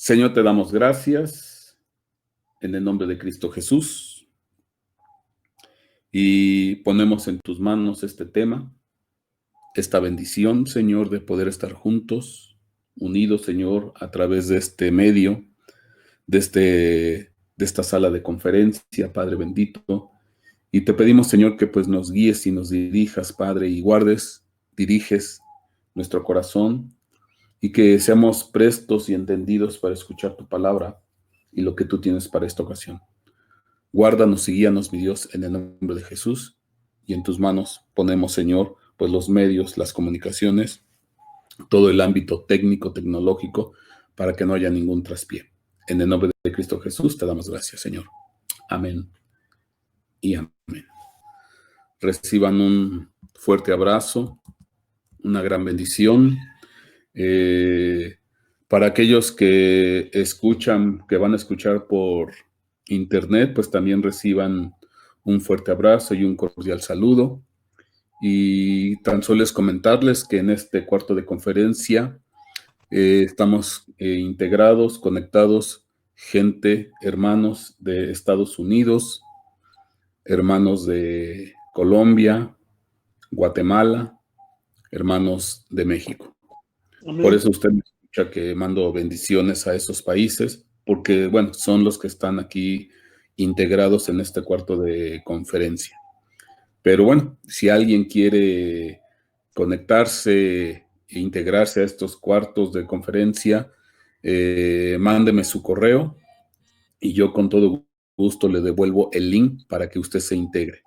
Señor, te damos gracias en el nombre de Cristo Jesús y ponemos en tus manos este tema, esta bendición, Señor, de poder estar juntos, unidos, Señor, a través de este medio, de esta sala de conferencia, Padre bendito. Y te pedimos, Señor, que pues nos guíes y nos dirijas, Padre, y diriges nuestro corazón y que seamos prestos y entendidos para escuchar tu palabra y lo que tú tienes para esta ocasión. Guárdanos y guíanos, mi Dios, en el nombre de Jesús, y en tus manos ponemos, Señor, pues los medios, las comunicaciones, todo el ámbito técnico, tecnológico, para que no haya ningún traspié. En el nombre de Cristo Jesús te damos gracias, Señor. Amén y amén. Reciban un fuerte abrazo, una gran bendición. Para aquellos que van a escuchar por internet, pues también reciban un fuerte abrazo y un cordial saludo. Y tan solo es comentarles que en este cuarto de conferencia estamos integrados, conectados, hermanos de Estados Unidos, hermanos de Colombia, Guatemala, hermanos de México. Amén. Por eso usted me escucha que mando bendiciones a esos países, porque, bueno, son los que están aquí integrados en este cuarto de conferencia. Pero bueno, si alguien quiere conectarse e integrarse a estos cuartos de conferencia, mándeme su correo y yo con todo gusto le devuelvo el link para que usted se integre.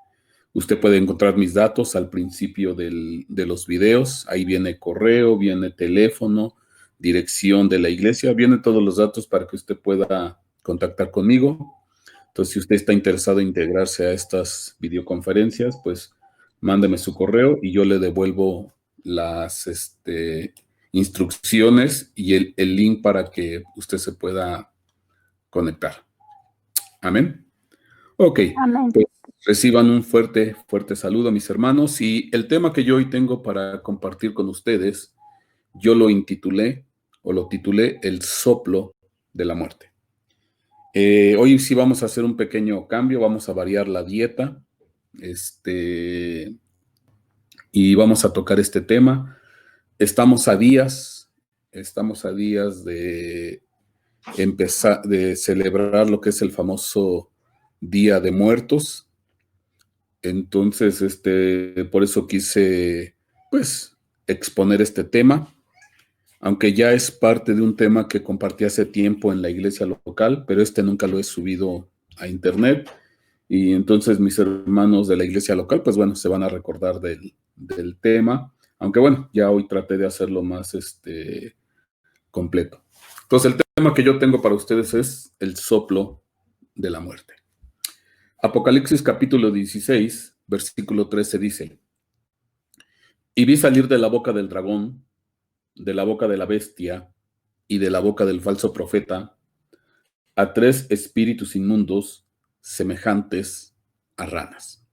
Usted puede encontrar mis datos al principio de los videos. Ahí viene correo, viene teléfono, dirección de la iglesia, vienen todos los datos para que usted pueda contactar conmigo. Entonces, si usted está interesado en integrarse a estas videoconferencias, pues mándeme su correo y yo le devuelvo las instrucciones y el link para que usted se pueda conectar. Amén. Ok. Amén. Pues reciban un fuerte saludo, mis hermanos. Y el tema que yo hoy tengo para compartir con ustedes, yo lo titulé El soplo de la muerte. Hoy sí vamos a hacer un pequeño cambio, vamos a variar la dieta, y vamos a tocar este tema. Estamos a días de empezar, de celebrar lo que es el famoso Día de Muertos. Entonces, por eso quise, pues, exponer este tema, aunque ya es parte de un tema que compartí hace tiempo en la iglesia local, pero nunca lo he subido a internet. Y entonces mis hermanos de la iglesia local, pues bueno, se van a recordar del tema, aunque bueno, ya hoy traté de hacerlo más completo. Entonces, el tema que yo tengo para ustedes es el soplo de la muerte. Apocalipsis capítulo 16, versículo 13 dice: Y vi salir de la boca del dragón, de la boca de la bestia y de la boca del falso profeta a 3 espíritus inmundos semejantes a ranas.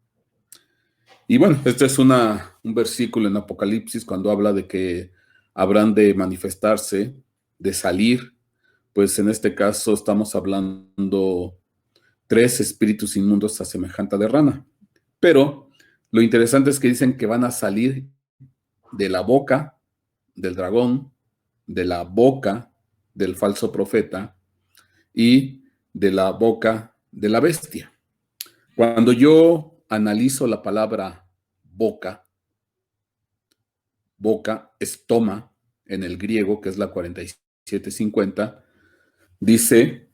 Y bueno, este es un versículo en Apocalipsis cuando habla de que habrán de manifestarse, de salir, pues en este caso estamos hablando 3 espíritus inmundos a semejante de rana. Pero lo interesante es que dicen que van a salir de la boca del dragón, de la boca del falso profeta y de la boca de la bestia. Cuando yo analizo la palabra boca es toma en el griego, que es la 4750, dice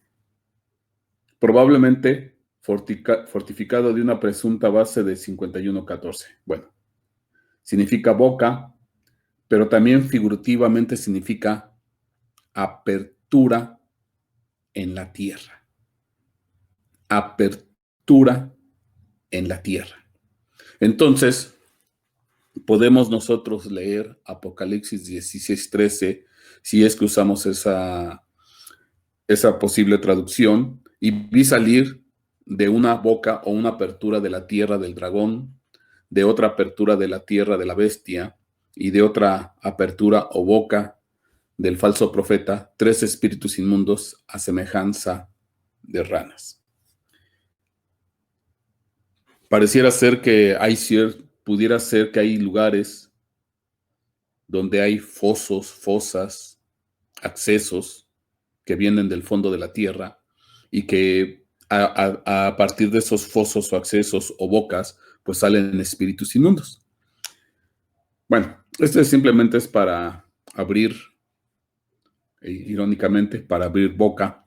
probablemente fortificado de una presunta base de 5114. Bueno, significa boca, pero también figurativamente significa apertura en la tierra. Apertura en la tierra. Entonces, podemos nosotros leer Apocalipsis 16:13, si es que usamos esa posible traducción, y vi salir de una boca o una apertura de la tierra del dragón, de otra apertura de la tierra de la bestia, y de otra apertura o boca del falso profeta, 3 espíritus inmundos a semejanza de ranas. Pareciera ser que pudiera ser que hay lugares donde hay fosos, fosas, accesos que vienen del fondo de la tierra y que a partir de esos fosos o accesos o bocas, pues salen espíritus inmundos. Bueno, esto simplemente es para abrir, irónicamente, para abrir boca.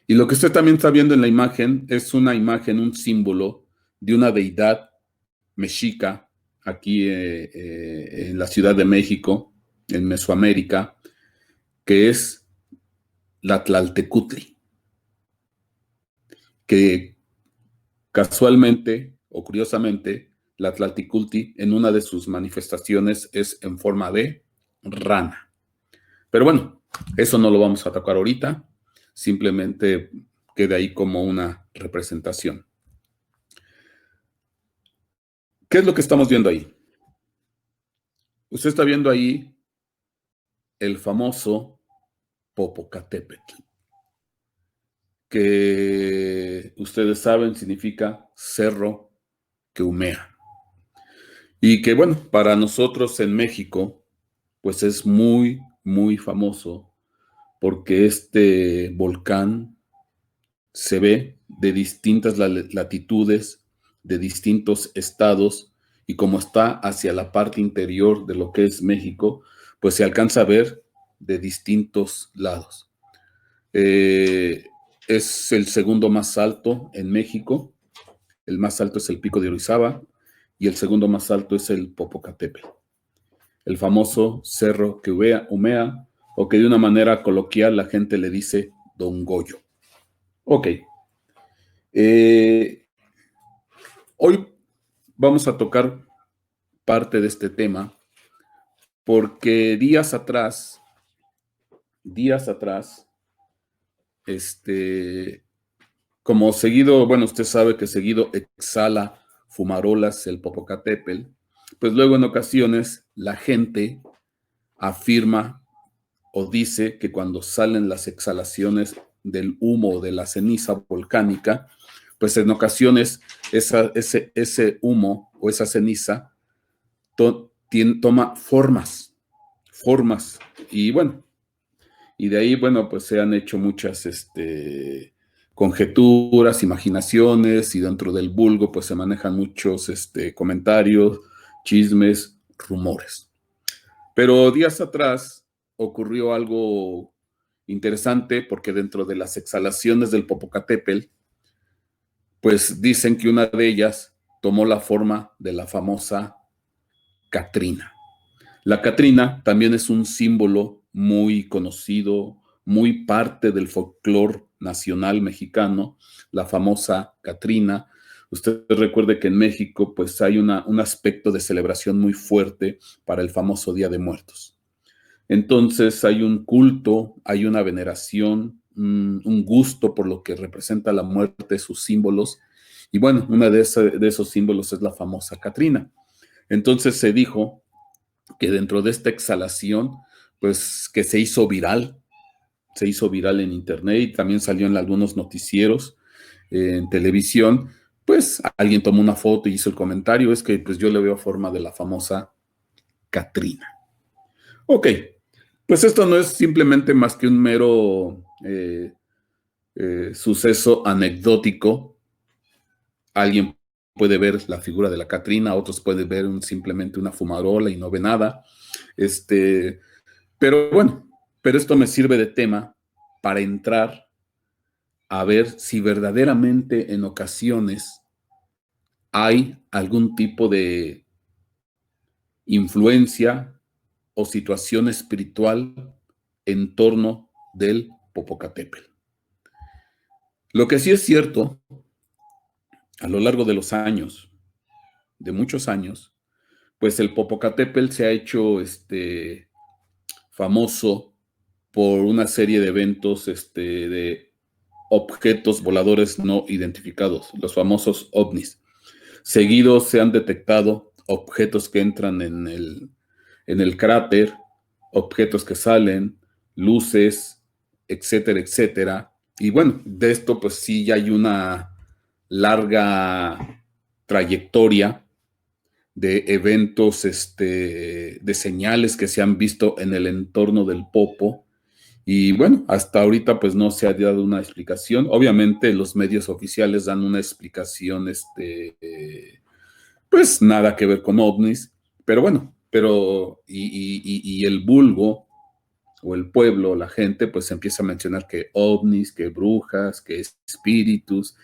Y lo que usted también está viendo en la imagen es una imagen, un símbolo de una deidad mexica aquí en la Ciudad de México, en Mesoamérica, que es la Tlaltecutli, que casualmente o curiosamente, la Tlaltecutli en una de sus manifestaciones es en forma de rana. Pero bueno, eso no lo vamos a tocar ahorita, simplemente queda ahí como una representación. ¿Qué es lo que estamos viendo ahí? Usted está viendo ahí el famoso Popocatépetl, que ustedes saben significa cerro que humea. Y que bueno, para nosotros en México, pues es muy, muy famoso porque este volcán se ve de distintas latitudes, de distintos estados, y como está hacia la parte interior de lo que es México, pues se alcanza a ver de distintos lados. Es el segundo más alto en México. El más alto es el Pico de Orizaba y el segundo más alto es el Popocatépetl, el famoso cerro que humea, o que de una manera coloquial la gente le dice Don Goyo. Ok. Hoy vamos a tocar parte de este tema porque días atrás, como seguido, bueno, usted sabe que seguido exhala fumarolas el Popocatépetl, pues luego en ocasiones la gente afirma o dice que cuando salen las exhalaciones del humo o de la ceniza volcánica, pues en ocasiones ese humo o esa ceniza toma formas, y bueno, y de ahí, bueno, pues se han hecho muchas conjeturas, imaginaciones, y dentro del vulgo pues se manejan muchos comentarios, chismes, rumores. Pero días atrás ocurrió algo interesante porque dentro de las exhalaciones del Popocatépetl, pues dicen que una de ellas tomó la forma de la famosa Catrina. La Catrina también es un símbolo muy conocido, muy parte del folclore nacional mexicano, la famosa Catrina. Usted recuerde que en México pues hay un aspecto de celebración muy fuerte para el famoso Día de Muertos. Entonces hay un culto, hay una veneración, un gusto por lo que representa la muerte, sus símbolos. Y bueno, uno de esos símbolos es la famosa Catrina. Entonces se dijo que dentro de esta exhalación, pues que se hizo viral en internet y también salió en algunos noticieros, en televisión, pues alguien tomó una foto y hizo el comentario, es que pues yo le veo forma de la famosa Catrina. Ok, pues esto no es simplemente más que un mero suceso anecdótico. Alguien puede ver la figura de la Catrina, otros pueden ver simplemente una fumarola y no ve nada. Pero bueno, pero esto me sirve de tema para entrar a ver si verdaderamente en ocasiones hay algún tipo de influencia o situación espiritual en torno del Popocatépetl. Lo que sí es cierto, a lo largo de los años, de muchos años, pues el Popocatépetl se ha hecho famoso por una serie de eventos de objetos voladores no identificados, los famosos ovnis. Seguidos se han detectado objetos que entran en el cráter, objetos que salen, luces, etcétera, etcétera. Y bueno, de esto pues sí ya hay una larga trayectoria de eventos, de señales que se han visto en el entorno del Popo. Y bueno, hasta ahorita pues no se ha dado una explicación. Obviamente los medios oficiales dan una explicación, pues nada que ver con ovnis, pero bueno, y el vulgo o el pueblo, la gente, pues empieza a mencionar que ovnis, que brujas, que espíritus,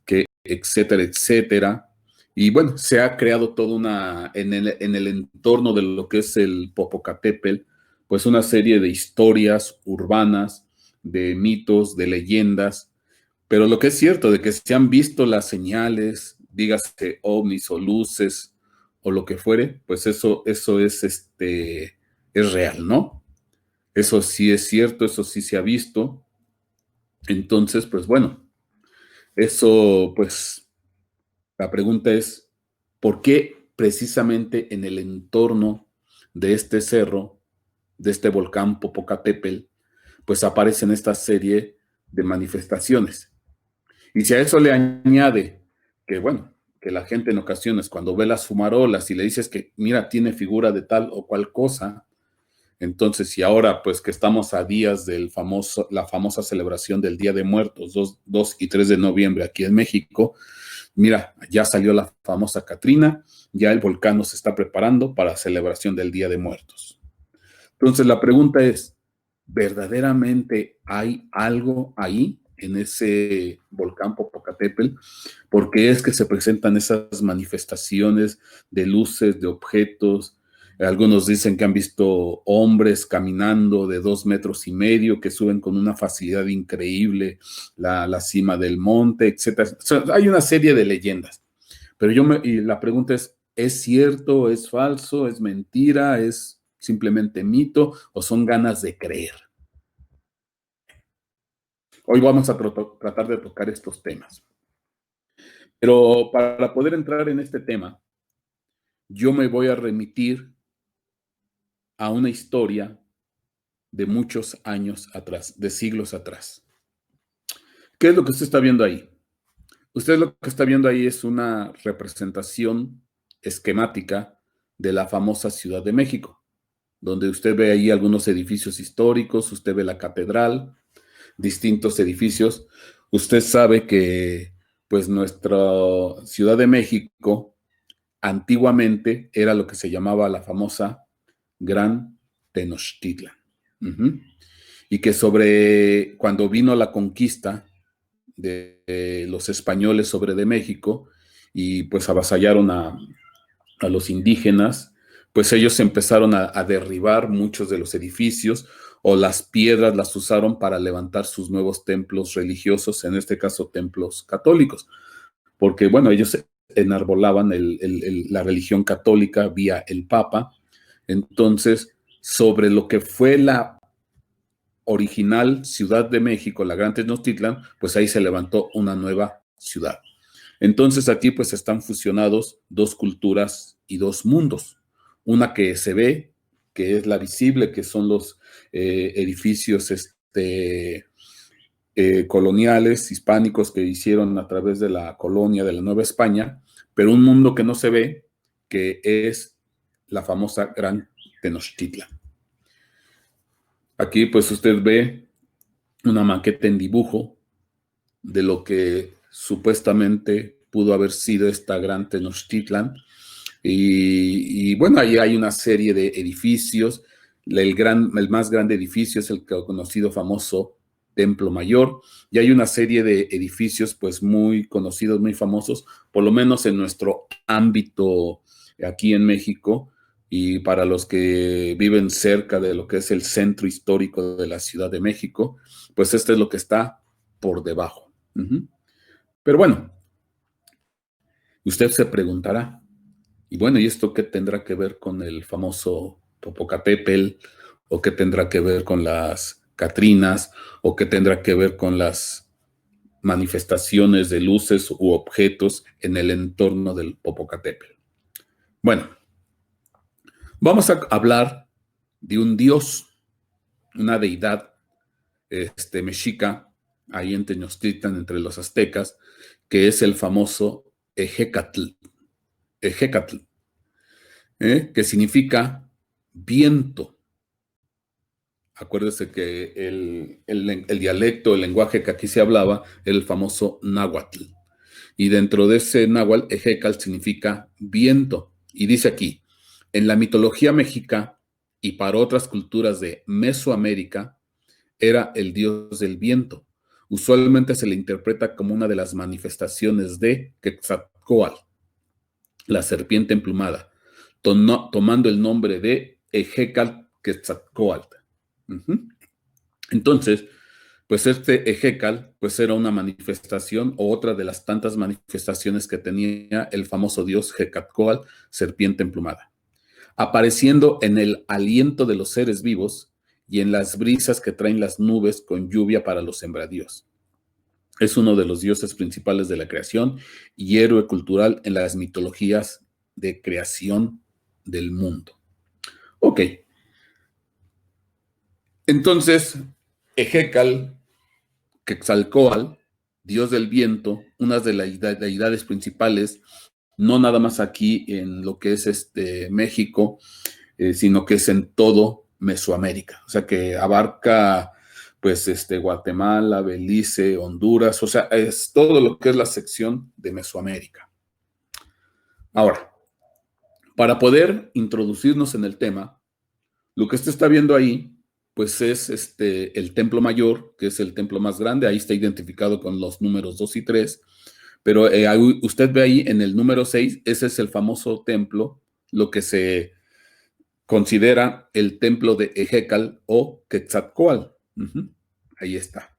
que etcétera, etcétera. Y bueno, se ha creado toda en el entorno de lo que es el Popocatépetl, pues una serie de historias urbanas, de mitos, de leyendas, pero lo que es cierto, de que se han visto las señales, dígase ovnis o luces o lo que fuere, pues eso es real, ¿no? Eso sí es cierto, eso sí se ha visto. Entonces, pues bueno, eso, pues, la pregunta es, ¿por qué precisamente en el entorno de este cerro, de este volcán Popocatépetl, pues aparecen esta serie de manifestaciones? Y si a eso le añade que, bueno, que la gente en ocasiones cuando ve las fumarolas y le dices que, mira, tiene figura de tal o cual cosa, entonces, y ahora pues que estamos a días la famosa celebración del Día de Muertos, 2 y 3 de noviembre aquí en México, mira, ya salió la famosa Catrina, ya el volcán se está preparando para la celebración del Día de Muertos. Entonces, la pregunta es, ¿verdaderamente hay algo ahí en ese volcán Popocatépetl? ¿Por qué es que se presentan esas manifestaciones de luces, de objetos? Algunos dicen que han visto hombres caminando de 2,5 metros que suben con una facilidad increíble la cima del monte, etcétera. O sea, hay una serie de leyendas. Pero y la pregunta ¿es cierto, es falso, es mentira, es simplemente mito o son ganas de creer? Hoy vamos a tratar de tocar estos temas. Pero para poder entrar en este tema, yo me voy a remitir a una historia de muchos años atrás, de siglos atrás. ¿Qué es lo que usted está viendo ahí? Usted lo que está viendo ahí es una representación esquemática de la famosa Ciudad de México, donde usted ve ahí algunos edificios históricos, usted ve la catedral, distintos edificios. Usted sabe que pues nuestra Ciudad de México antiguamente era lo que se llamaba la famosa Gran Tenochtitlan. Y que cuando vino la conquista de los españoles sobre de México y pues avasallaron a los indígenas, pues ellos empezaron a derribar muchos de los edificios o las piedras las usaron para levantar sus nuevos templos religiosos, en este caso templos católicos, porque bueno, ellos enarbolaban la religión católica vía el Papa. Entonces, sobre lo que fue la original Ciudad de México, la Gran Tenochtitlan, pues ahí se levantó una nueva ciudad. Entonces aquí pues están fusionados dos culturas y dos mundos. Una que se ve, que es la visible, que son los edificios coloniales hispánicos que hicieron a través de la colonia de la Nueva España, pero un mundo que no se ve, que es la famosa Gran Tenochtitlan. Aquí pues usted ve una maqueta en dibujo de lo que supuestamente pudo haber sido esta Gran Tenochtitlan. Y bueno, ahí hay una serie de edificios. El más grande edificio es el conocido famoso Templo Mayor, y hay una serie de edificios pues muy conocidos, muy famosos, por lo menos en nuestro ámbito aquí en México, y para los que viven cerca de lo que es el centro histórico de la Ciudad de México, pues este es lo que está por debajo. Pero bueno, usted se preguntará, y bueno, ¿y esto qué tendrá que ver con el famoso Popocatépetl? ¿O qué tendrá que ver con las Catrinas? ¿O qué tendrá que ver con las manifestaciones de luces u objetos en el entorno del Popocatépetl? Bueno, vamos a hablar de un dios, una deidad mexica, ahí en Tenochtitlan, entre los aztecas, que es el famoso Ejecatl, Ejecatl, que significa viento. Acuérdese que el dialecto, el lenguaje que aquí se hablaba, era el famoso náhuatl. Y dentro de ese náhuatl, Ejecatl significa viento. Y dice aquí, en la mitología mexica y para otras culturas de Mesoamérica, era el dios del viento. Usualmente se le interpreta como una de las manifestaciones de Quetzalcóatl, la serpiente emplumada, tomando el nombre de Ejecatl Quetzalcóatl. Entonces, pues este Ejecatl pues era una manifestación o otra de las tantas manifestaciones que tenía el famoso dios Quetzalcóatl, serpiente emplumada, apareciendo en el aliento de los seres vivos y en las brisas que traen las nubes con lluvia para los sembradíos. Es uno de los dioses principales de la creación y héroe cultural en las mitologías de creación del mundo. Ok. Entonces, Ejecatl, Quetzalcóatl, dios del viento, una de las deidades principales, no nada más aquí en lo que es México, sino que es en todo Mesoamérica. O sea, que abarca pues Guatemala, Belice, Honduras, o sea, es todo lo que es la sección de Mesoamérica. Ahora, para poder introducirnos en el tema, lo que usted está viendo ahí, pues es el templo mayor, que es el templo más grande, ahí está identificado con los números 2 y 3, pero usted ve ahí en el número 6, ese es el famoso templo, lo que se considera el templo de Ejecatl o Quetzalcóatl. Ahí está.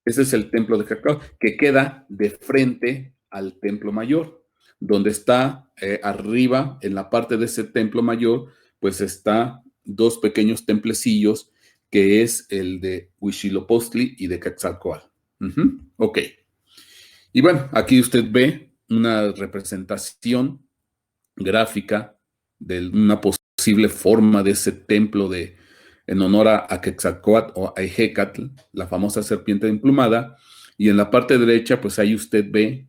Ese es el templo de Ejecatl, que queda de frente al templo mayor, donde está arriba, en la parte de ese templo mayor, pues está dos pequeños templecillos, que es el de Huitzilopochtli y de Quetzalcóatl. Ok. Y bueno, aquí usted ve una representación gráfica de una posible forma de ese templo en honor a Quetzalcóatl o a Ejecatl, la famosa serpiente emplumada, y en la parte derecha, pues ahí usted ve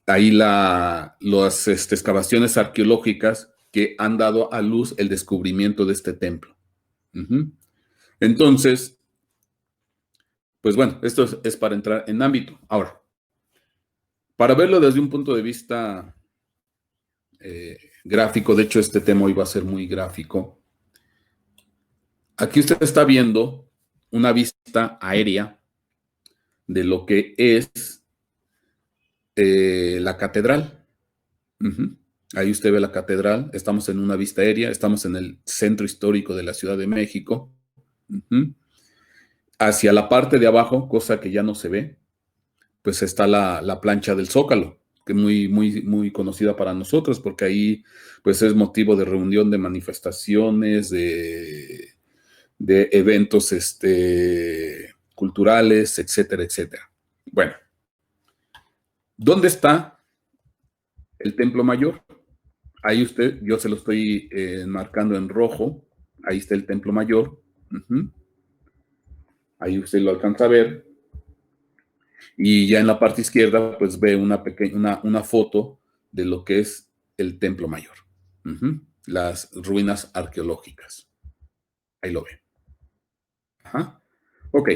ahí las excavaciones arqueológicas que han dado a luz el descubrimiento de este templo. Entonces, pues bueno, esto es para entrar en ámbito. Ahora, para verlo desde un punto de vista gráfico, de hecho este tema hoy va a ser muy gráfico. Aquí usted está viendo una vista aérea de lo que es la catedral. Ahí usted ve la catedral, estamos en una vista aérea, estamos en el centro histórico de la Ciudad de México. Hacia la parte de abajo, cosa que ya no se ve, pues está la plancha del Zócalo, que es muy conocida para nosotros, porque ahí pues es motivo de reunión, de manifestaciones, de eventos culturales, etcétera, etcétera. Bueno, ¿dónde está el Templo Mayor? Ahí usted, yo se lo estoy marcando en rojo, ahí está el Templo Mayor. Ahí usted lo alcanza a ver. Y ya en la parte izquierda, pues ve una foto de lo que es el Templo Mayor. Las ruinas arqueológicas. Ahí lo ve. Ajá. Ok.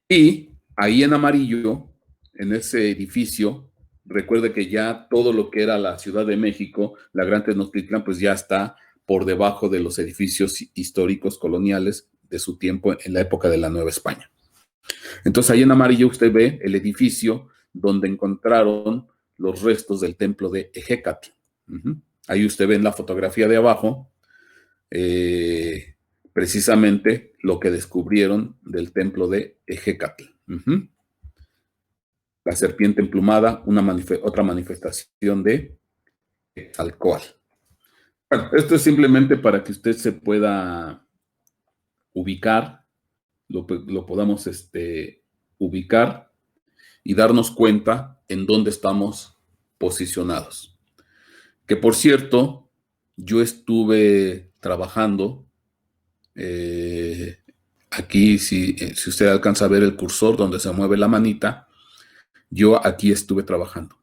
Y ahí en amarillo, en ese edificio, recuerde que ya todo lo que era la Ciudad de México, la Gran Tenochtitlan, pues ya está por debajo de los edificios históricos coloniales de su tiempo en la época de la Nueva España. Entonces ahí en amarillo usted ve el edificio donde encontraron los restos del templo de Ejecatl. Ahí usted ve en la fotografía de abajo precisamente lo que descubrieron del templo de Ejecatl. La serpiente emplumada, otra manifestación de Quetzalcóatl. Bueno, esto es simplemente para que usted se pueda ubicar, lo podamos ubicar y darnos cuenta en dónde estamos posicionados. Que por cierto, yo estuve trabajando, aquí, si usted alcanza a ver el cursor donde se mueve la manita, yo aquí estuve trabajando.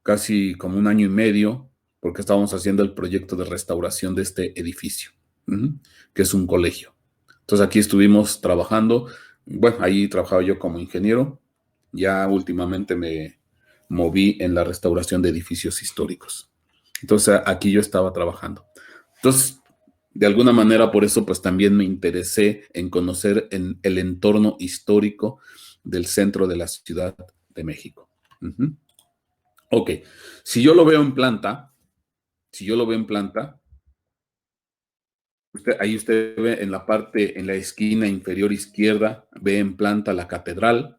Casi como 1 año y medio, porque estábamos haciendo el proyecto de restauración de este edificio, que es un colegio. Entonces aquí estuvimos trabajando. Bueno, ahí trabajaba yo como ingeniero. Ya últimamente me moví en la restauración de edificios históricos. Entonces aquí yo estaba trabajando. Entonces, de alguna manera, por eso pues también me interesé en conocer el entorno histórico del centro de la Ciudad de México. Ok, si yo lo veo en planta, ahí usted ve en la parte, en la esquina inferior izquierda, ve en planta la catedral,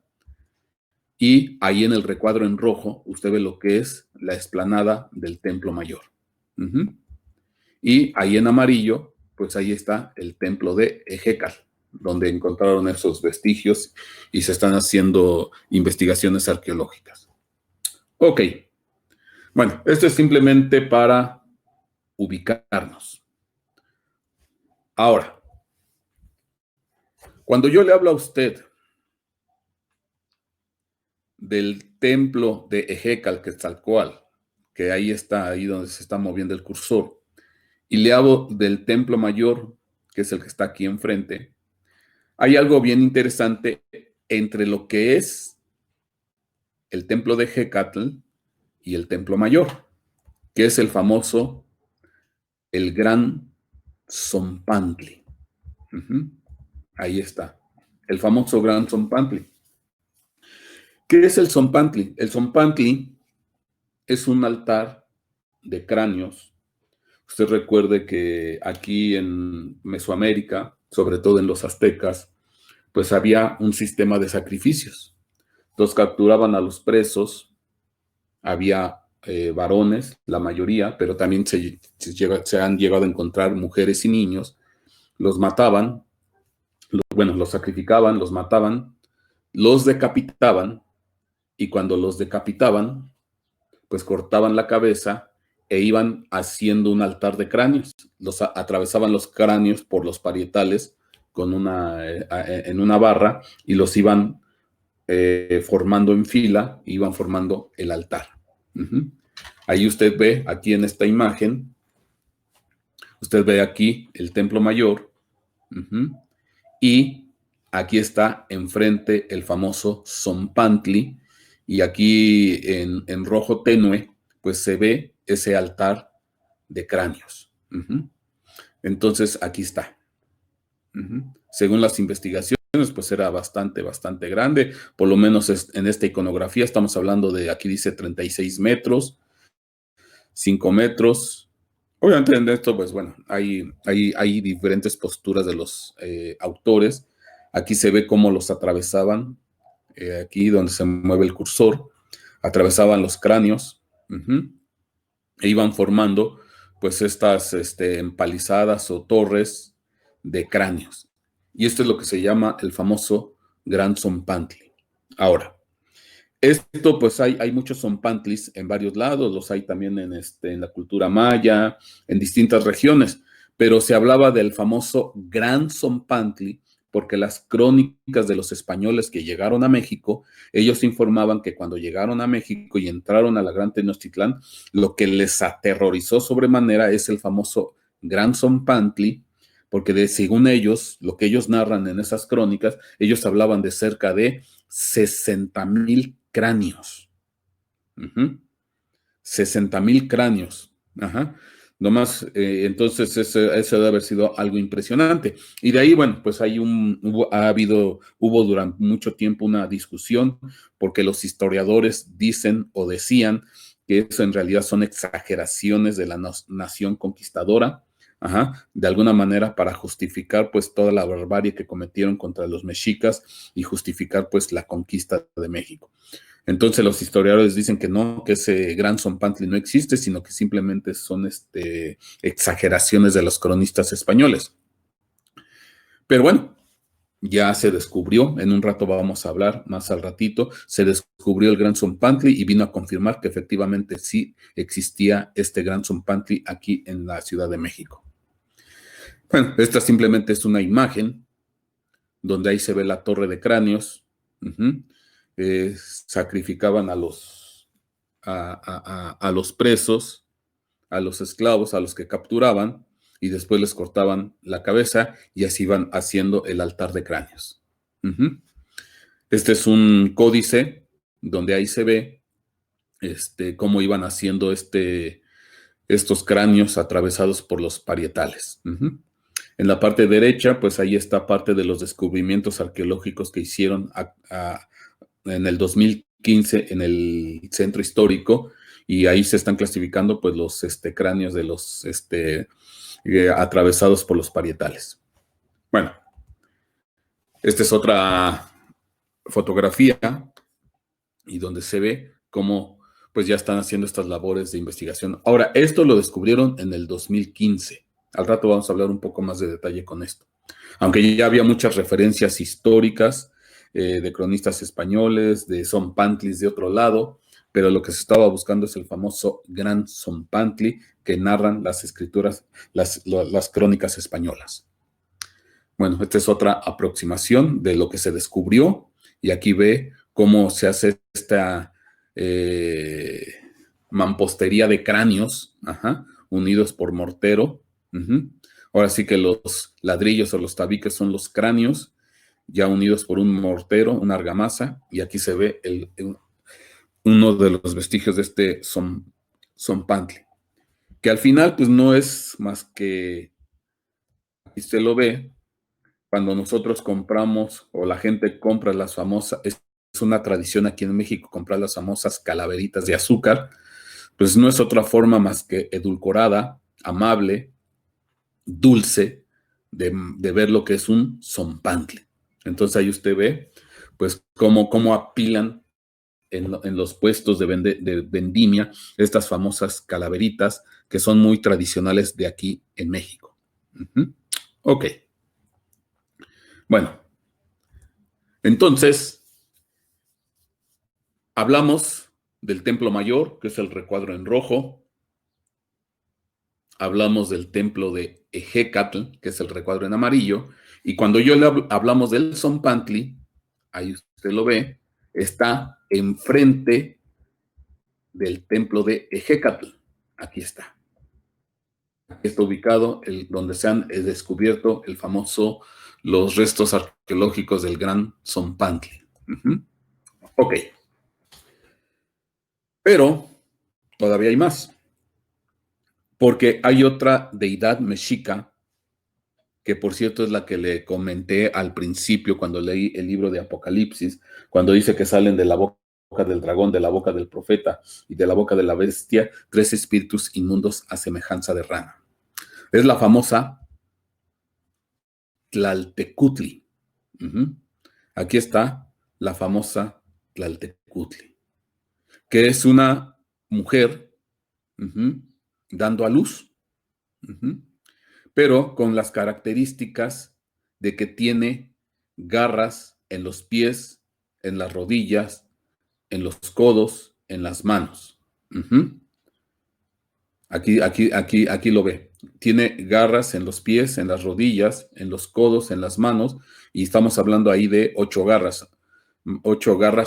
y ahí en el recuadro en rojo, usted ve lo que es la explanada del Templo Mayor. Y ahí en amarillo, pues ahí está el templo de Ejécal, donde encontraron esos vestigios y se están haciendo investigaciones arqueológicas. Ok, bueno, esto es simplemente para ubicarnos. Ahora, cuando yo le hablo a usted del templo de Ejécal, Quetzalcóatl, que ahí está, ahí donde se está moviendo el cursor, y le hablo del templo mayor, que es el que está aquí enfrente, hay algo bien interesante entre lo que es el templo de Ejecatl y el templo mayor, que es el famoso, el Gran Zompantli. Ahí está, el famoso Gran Zompantli. ¿Qué es el Zompantli? El Zompantli es un altar de cráneos. Usted recuerde que aquí en Mesoamérica, sobre todo en los aztecas, pues había un sistema de sacrificios. Entonces capturaban a los presos, había varones, la mayoría, pero también se han llegado a encontrar mujeres y niños, los mataban, los sacrificaban, los mataban, los decapitaban, y cuando los decapitaban, pues cortaban la cabeza e iban haciendo un altar de cráneos. Atravesaban los cráneos por los parietales en una barra, y los iban formando en fila, iban formando el altar. Ahí usted ve, aquí en esta imagen, usted ve aquí el templo mayor, y aquí está enfrente el famoso Zompantli, y aquí en rojo tenue, pues se ve ese altar de cráneos. Entonces, aquí está. Según las investigaciones, pues era bastante grande, por lo menos en esta iconografía estamos hablando de, aquí dice 36 metros, 5 metros. Obviamente en esto, pues bueno, hay diferentes posturas de los autores. Aquí se ve cómo los atravesaban, aquí donde se mueve el cursor, atravesaban los cráneos, e iban formando pues estas empalizadas o torres de cráneos. Y esto es lo que se llama el famoso Gran Zompantli. Ahora, esto, pues hay muchos zompantlis en varios lados, los hay también en la cultura maya, en distintas regiones, pero se hablaba del famoso Gran Zompantli porque las crónicas de los españoles que llegaron a México, ellos informaban que cuando llegaron a México y entraron a la Gran Tenochtitlán, lo que les aterrorizó sobremanera es el famoso Gran Zompantli, porque según ellos, lo que ellos narran en esas crónicas, ellos hablaban de cerca de 60,000 cráneos. 60,000 cráneos. Nomás, entonces eso debe haber sido algo impresionante. Y de ahí, bueno, pues hubo durante mucho tiempo una discusión, porque los historiadores dicen o decían que eso en realidad son exageraciones de la nación conquistadora, de alguna manera para justificar pues toda la barbarie que cometieron contra los mexicas y justificar pues la conquista de México. Entonces los historiadores dicen que no, que ese Gran Zompantli no existe, sino que simplemente son exageraciones de los cronistas españoles. Pero bueno, ya se descubrió, en un rato vamos a hablar más al ratito, se descubrió el Gran Zompantli y vino a confirmar que efectivamente sí existía este Gran Zompantli aquí en la Ciudad de México. Bueno, esta simplemente es una imagen donde ahí se ve la torre de cráneos. Sacrificaban a los presos, a los esclavos, a los que capturaban, y después les cortaban la cabeza y así iban haciendo el altar de cráneos. Este es un códice donde ahí se ve cómo iban haciendo estos cráneos atravesados por los parietales. En la parte derecha, pues ahí está parte de los descubrimientos arqueológicos que hicieron en el 2015 en el centro histórico, y ahí se están clasificando pues los cráneos de los atravesados por los parietales. Bueno, esta es otra fotografía y donde se ve cómo pues ya están haciendo estas labores de investigación. Ahora, esto lo descubrieron en el 2015. Al rato vamos a hablar un poco más de detalle con esto. Aunque ya había muchas referencias históricas de cronistas españoles, de Zompantlis de otro lado, pero lo que se estaba buscando es el famoso Gran Zompantli que narran las escrituras, las crónicas españolas. Bueno, esta es otra aproximación de lo que se descubrió, y aquí ve cómo se hace esta mampostería de cráneos, unidos por mortero. Ahora sí que los ladrillos o los tabiques son los cráneos, ya unidos por un mortero, una argamasa, y aquí se ve uno de los vestigios de este Zompantli, que al final pues no es más que, aquí se lo ve, cuando nosotros compramos o la gente compra las famosas, es una tradición aquí en México comprar las famosas calaveritas de azúcar, pues no es otra forma más que edulcorada, amable, dulce, de ver lo que es un Zompantli. Entonces ahí usted ve pues cómo apilan en los puestos de vendimia estas famosas calaveritas que son muy tradicionales de aquí en México. Ok. Bueno, entonces hablamos del Templo Mayor, que es el recuadro en rojo. Hablamos del templo de Ejecatl, que es el recuadro en amarillo. Y cuando hablamos del Zompantli, ahí usted lo ve, está enfrente del templo de Ejecatl. Aquí está. Aquí está ubicado donde se han descubierto los restos arqueológicos del Gran Zompantli. Ok. Pero todavía hay más. Porque hay otra deidad mexica, que por cierto es la que le comenté al principio cuando leí el libro de Apocalipsis, cuando dice que salen de la boca del dragón, de la boca del profeta y de la boca de la bestia 3 espíritus inmundos a semejanza de rana. Es la famosa Tlaltecutli. Aquí está la famosa Tlaltecutli, que es una mujer dando a luz, pero con las características de que tiene garras en los pies, en las rodillas, en los codos, en las manos. Aquí lo ve. Tiene garras en los pies, en las rodillas, en los codos, en las manos, y estamos hablando ahí de 8 garras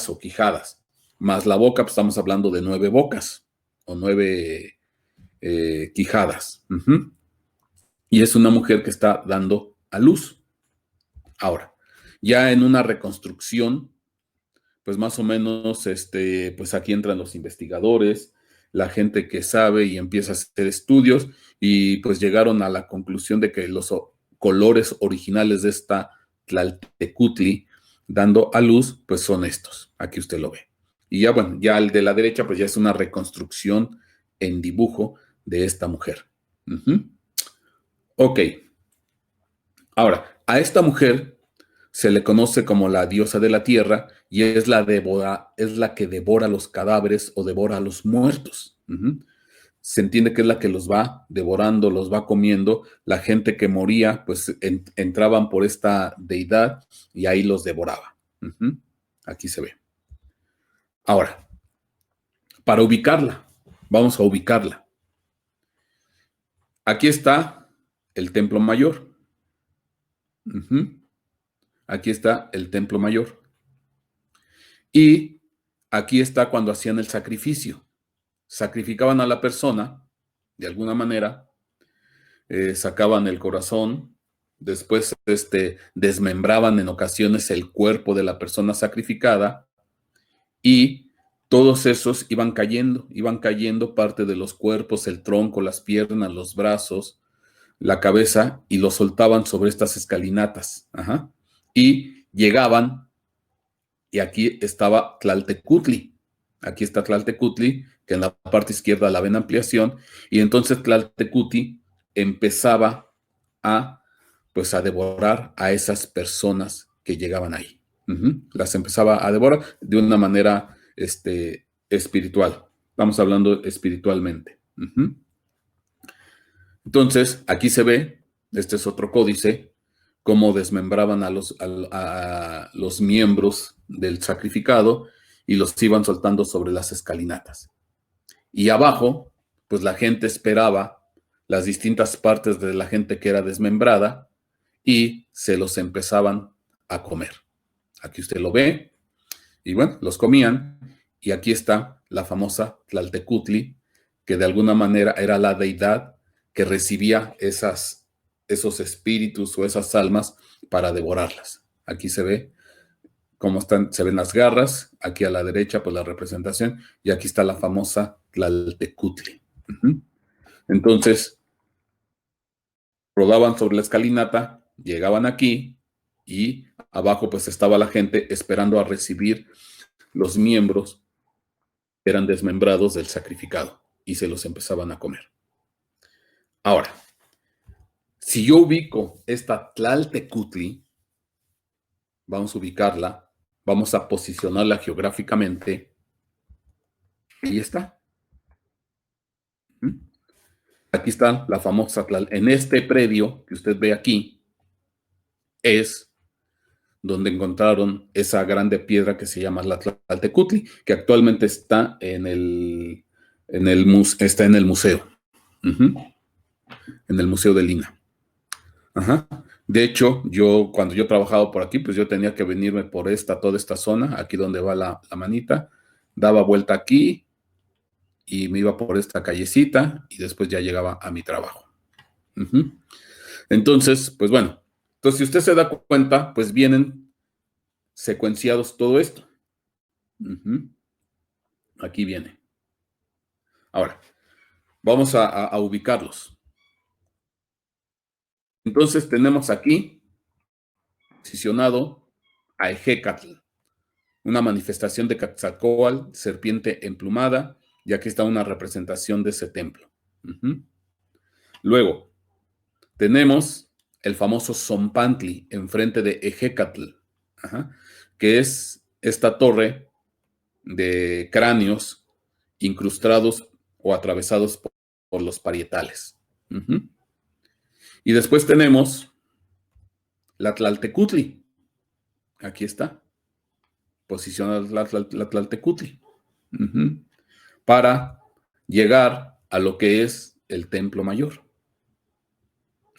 o quijadas. Más la boca, pues estamos hablando de 9 bocas o 9 quijadas. Y es una mujer que está dando a luz. Ahora, ya en una reconstrucción, pues más o menos, pues aquí entran los investigadores, la gente que sabe y empieza a hacer estudios, y pues llegaron a la conclusión de que los colores originales de esta Tlaltecutli dando a luz, pues son estos. Aquí usted lo ve. Y ya, bueno, ya el de la derecha, pues ya es una reconstrucción en dibujo de esta mujer. Ok. Ahora, a esta mujer se le conoce como la diosa de la tierra, y es la que devora los cadáveres o devora a los muertos. se entiende que es la que los va devorando, los va comiendo. La gente que moría, pues entraban por esta deidad y ahí los devoraba. Aquí se ve. Ahora, para ubicarla, vamos a ubicarla. Aquí está el templo mayor. Aquí está el templo mayor. Y aquí está cuando hacían el sacrificio. Sacrificaban a la persona, de alguna manera, sacaban el corazón, después desmembraban en ocasiones el cuerpo de la persona sacrificada y todos esos iban cayendo parte de los cuerpos, el tronco, las piernas, los brazos, la cabeza, y lo soltaban sobre estas escalinatas. Y llegaban, y aquí estaba Tlaltecutli. Aquí está Tlaltecutli, que en la parte izquierda la ven ampliación, y entonces Tlaltecutli empezaba pues a devorar a esas personas que llegaban ahí. Las empezaba a devorar de una manera espiritual. Estamos hablando espiritualmente. Entonces, aquí se ve, este es otro códice, cómo desmembraban a los miembros del sacrificado y los iban soltando sobre las escalinatas. Y abajo, pues la gente esperaba las distintas partes de la gente que era desmembrada y se los empezaban a comer. Aquí usted lo ve, y bueno, los comían, y aquí está la famosa Tlaltecutli, que de alguna manera era la deidad que recibía esos espíritus o esas almas para devorarlas. Aquí se ve cómo se ven las garras, aquí a la derecha pues la representación, y aquí está la famosa Tlaltecutli. Entonces, rodaban sobre la escalinata, llegaban aquí y abajo pues estaba la gente esperando a recibir los miembros que eran desmembrados del sacrificado y se los empezaban a comer. Ahora, si yo ubico esta Tlaltecutli, vamos a ubicarla, vamos a posicionarla geográficamente, ahí está. Aquí está la famosa en este predio que usted ve aquí, es donde encontraron esa grande piedra que se llama la Tlaltecutli, que actualmente está en el museo, en el Museo de Lina. De hecho, cuando yo trabajaba por aquí, pues yo tenía que venirme por toda esta zona, aquí donde va la manita, daba vuelta aquí y me iba por esta callecita y después ya llegaba a mi trabajo. Entonces, pues bueno, si usted se da cuenta, pues vienen secuenciados todo esto. Aquí viene. Ahora, vamos a ubicarlos. Entonces tenemos aquí posicionado a Ejecatl, una manifestación de Quetzalcóatl, serpiente emplumada, y aquí está una representación de ese templo. Luego, tenemos el famoso Zompantli enfrente de Ejecatl, que es esta torre de cráneos incrustados o atravesados por los parietales. Y después tenemos la Tlaltecutli. Aquí está, posicionada la Tlaltecutli. Para llegar a lo que es el templo mayor.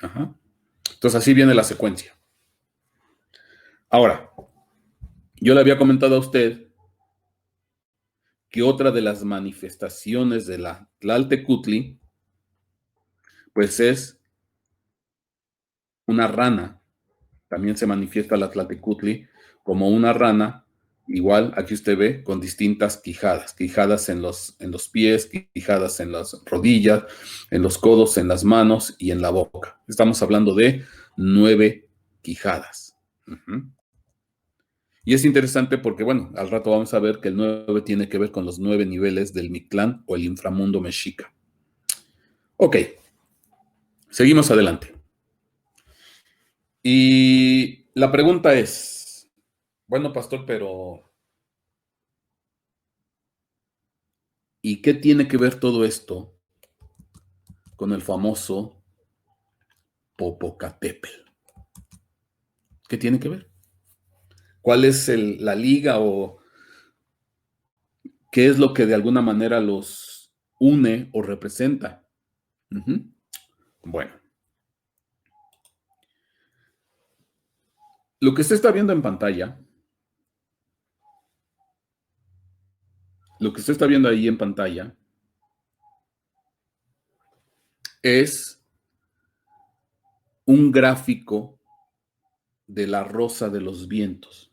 Entonces así viene la secuencia. Ahora, yo le había comentado a usted que otra de las manifestaciones de la Tlaltecutli, pues es una rana. También se manifiesta la Tlaltecutli como una rana, igual aquí usted ve con distintas quijadas en los pies, quijadas en las rodillas, en los codos, en las manos y en la boca. Estamos hablando de 9 quijadas. Y es interesante porque, bueno, al rato vamos a ver que el 9 tiene que ver con los 9 niveles del Mictlán o el inframundo mexica. Ok, seguimos adelante. Y la pregunta es, bueno, pastor, pero ¿y qué tiene que ver todo esto con el famoso Popocatépetl. ¿Qué tiene que ver? ¿Cuál es la liga o qué es lo que de alguna manera los une o representa? Bueno, lo que usted está viendo en pantalla, lo que usted está viendo ahí en pantalla es un gráfico de la Rosa de los Vientos.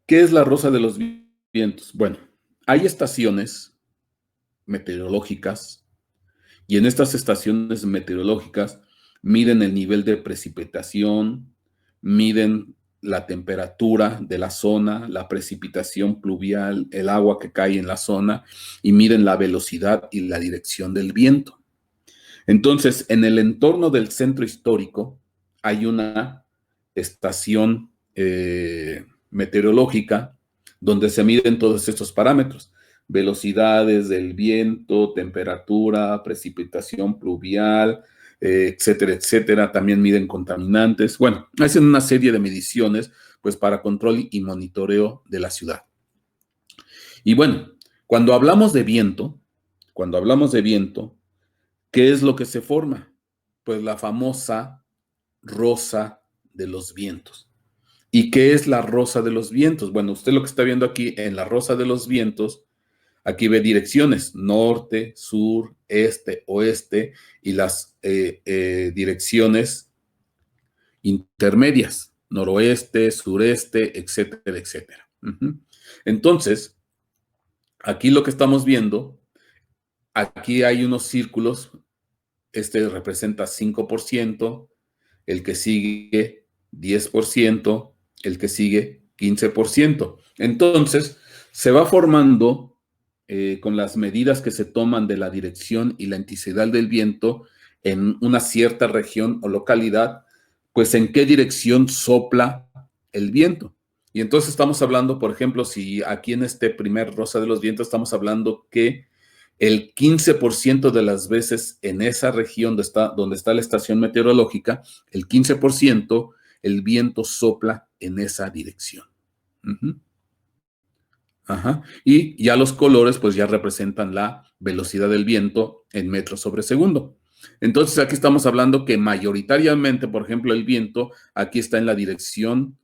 ¿Qué es la Rosa de los Vientos? Bueno, hay estaciones meteorológicas y en estas estaciones meteorológicas miden el nivel de precipitación, miden la temperatura de la zona, la precipitación pluvial, el agua que cae en la zona y miden la velocidad y la dirección del viento. Entonces, en el entorno del centro histórico hay una estación meteorológica donde se miden todos estos parámetros: velocidades del viento, temperatura, precipitación pluvial, etcétera, etcétera. También miden contaminantes. Bueno, hacen una serie de mediciones pues para control y monitoreo de la ciudad. Y bueno, cuando hablamos de viento, ¿qué es lo que se forma? Pues la famosa rosa de los vientos. ¿Y qué es la rosa de los vientos? Bueno, usted lo que está viendo aquí en la rosa de los vientos, aquí ve direcciones: norte, sur, este, oeste y las direcciones intermedias: noroeste, sureste, etcétera, etcétera. Entonces, aquí lo que estamos viendo, aquí hay unos círculos. Este representa 5%, el que sigue 10%, el que sigue 15%. Entonces, se va formando con las medidas que se toman de la dirección y la intensidad del viento en una cierta región o localidad, pues en qué dirección sopla el viento. Y entonces estamos hablando, por ejemplo, si aquí en este primer Rosa de los Vientos estamos hablando que el 15% de las veces en esa región donde está la estación meteorológica, el 15% el viento sopla en esa dirección. Ajá. Y ya los colores pues ya representan la velocidad del viento en metros sobre segundo. Entonces aquí estamos hablando que mayoritariamente, por ejemplo, el viento aquí está en la dirección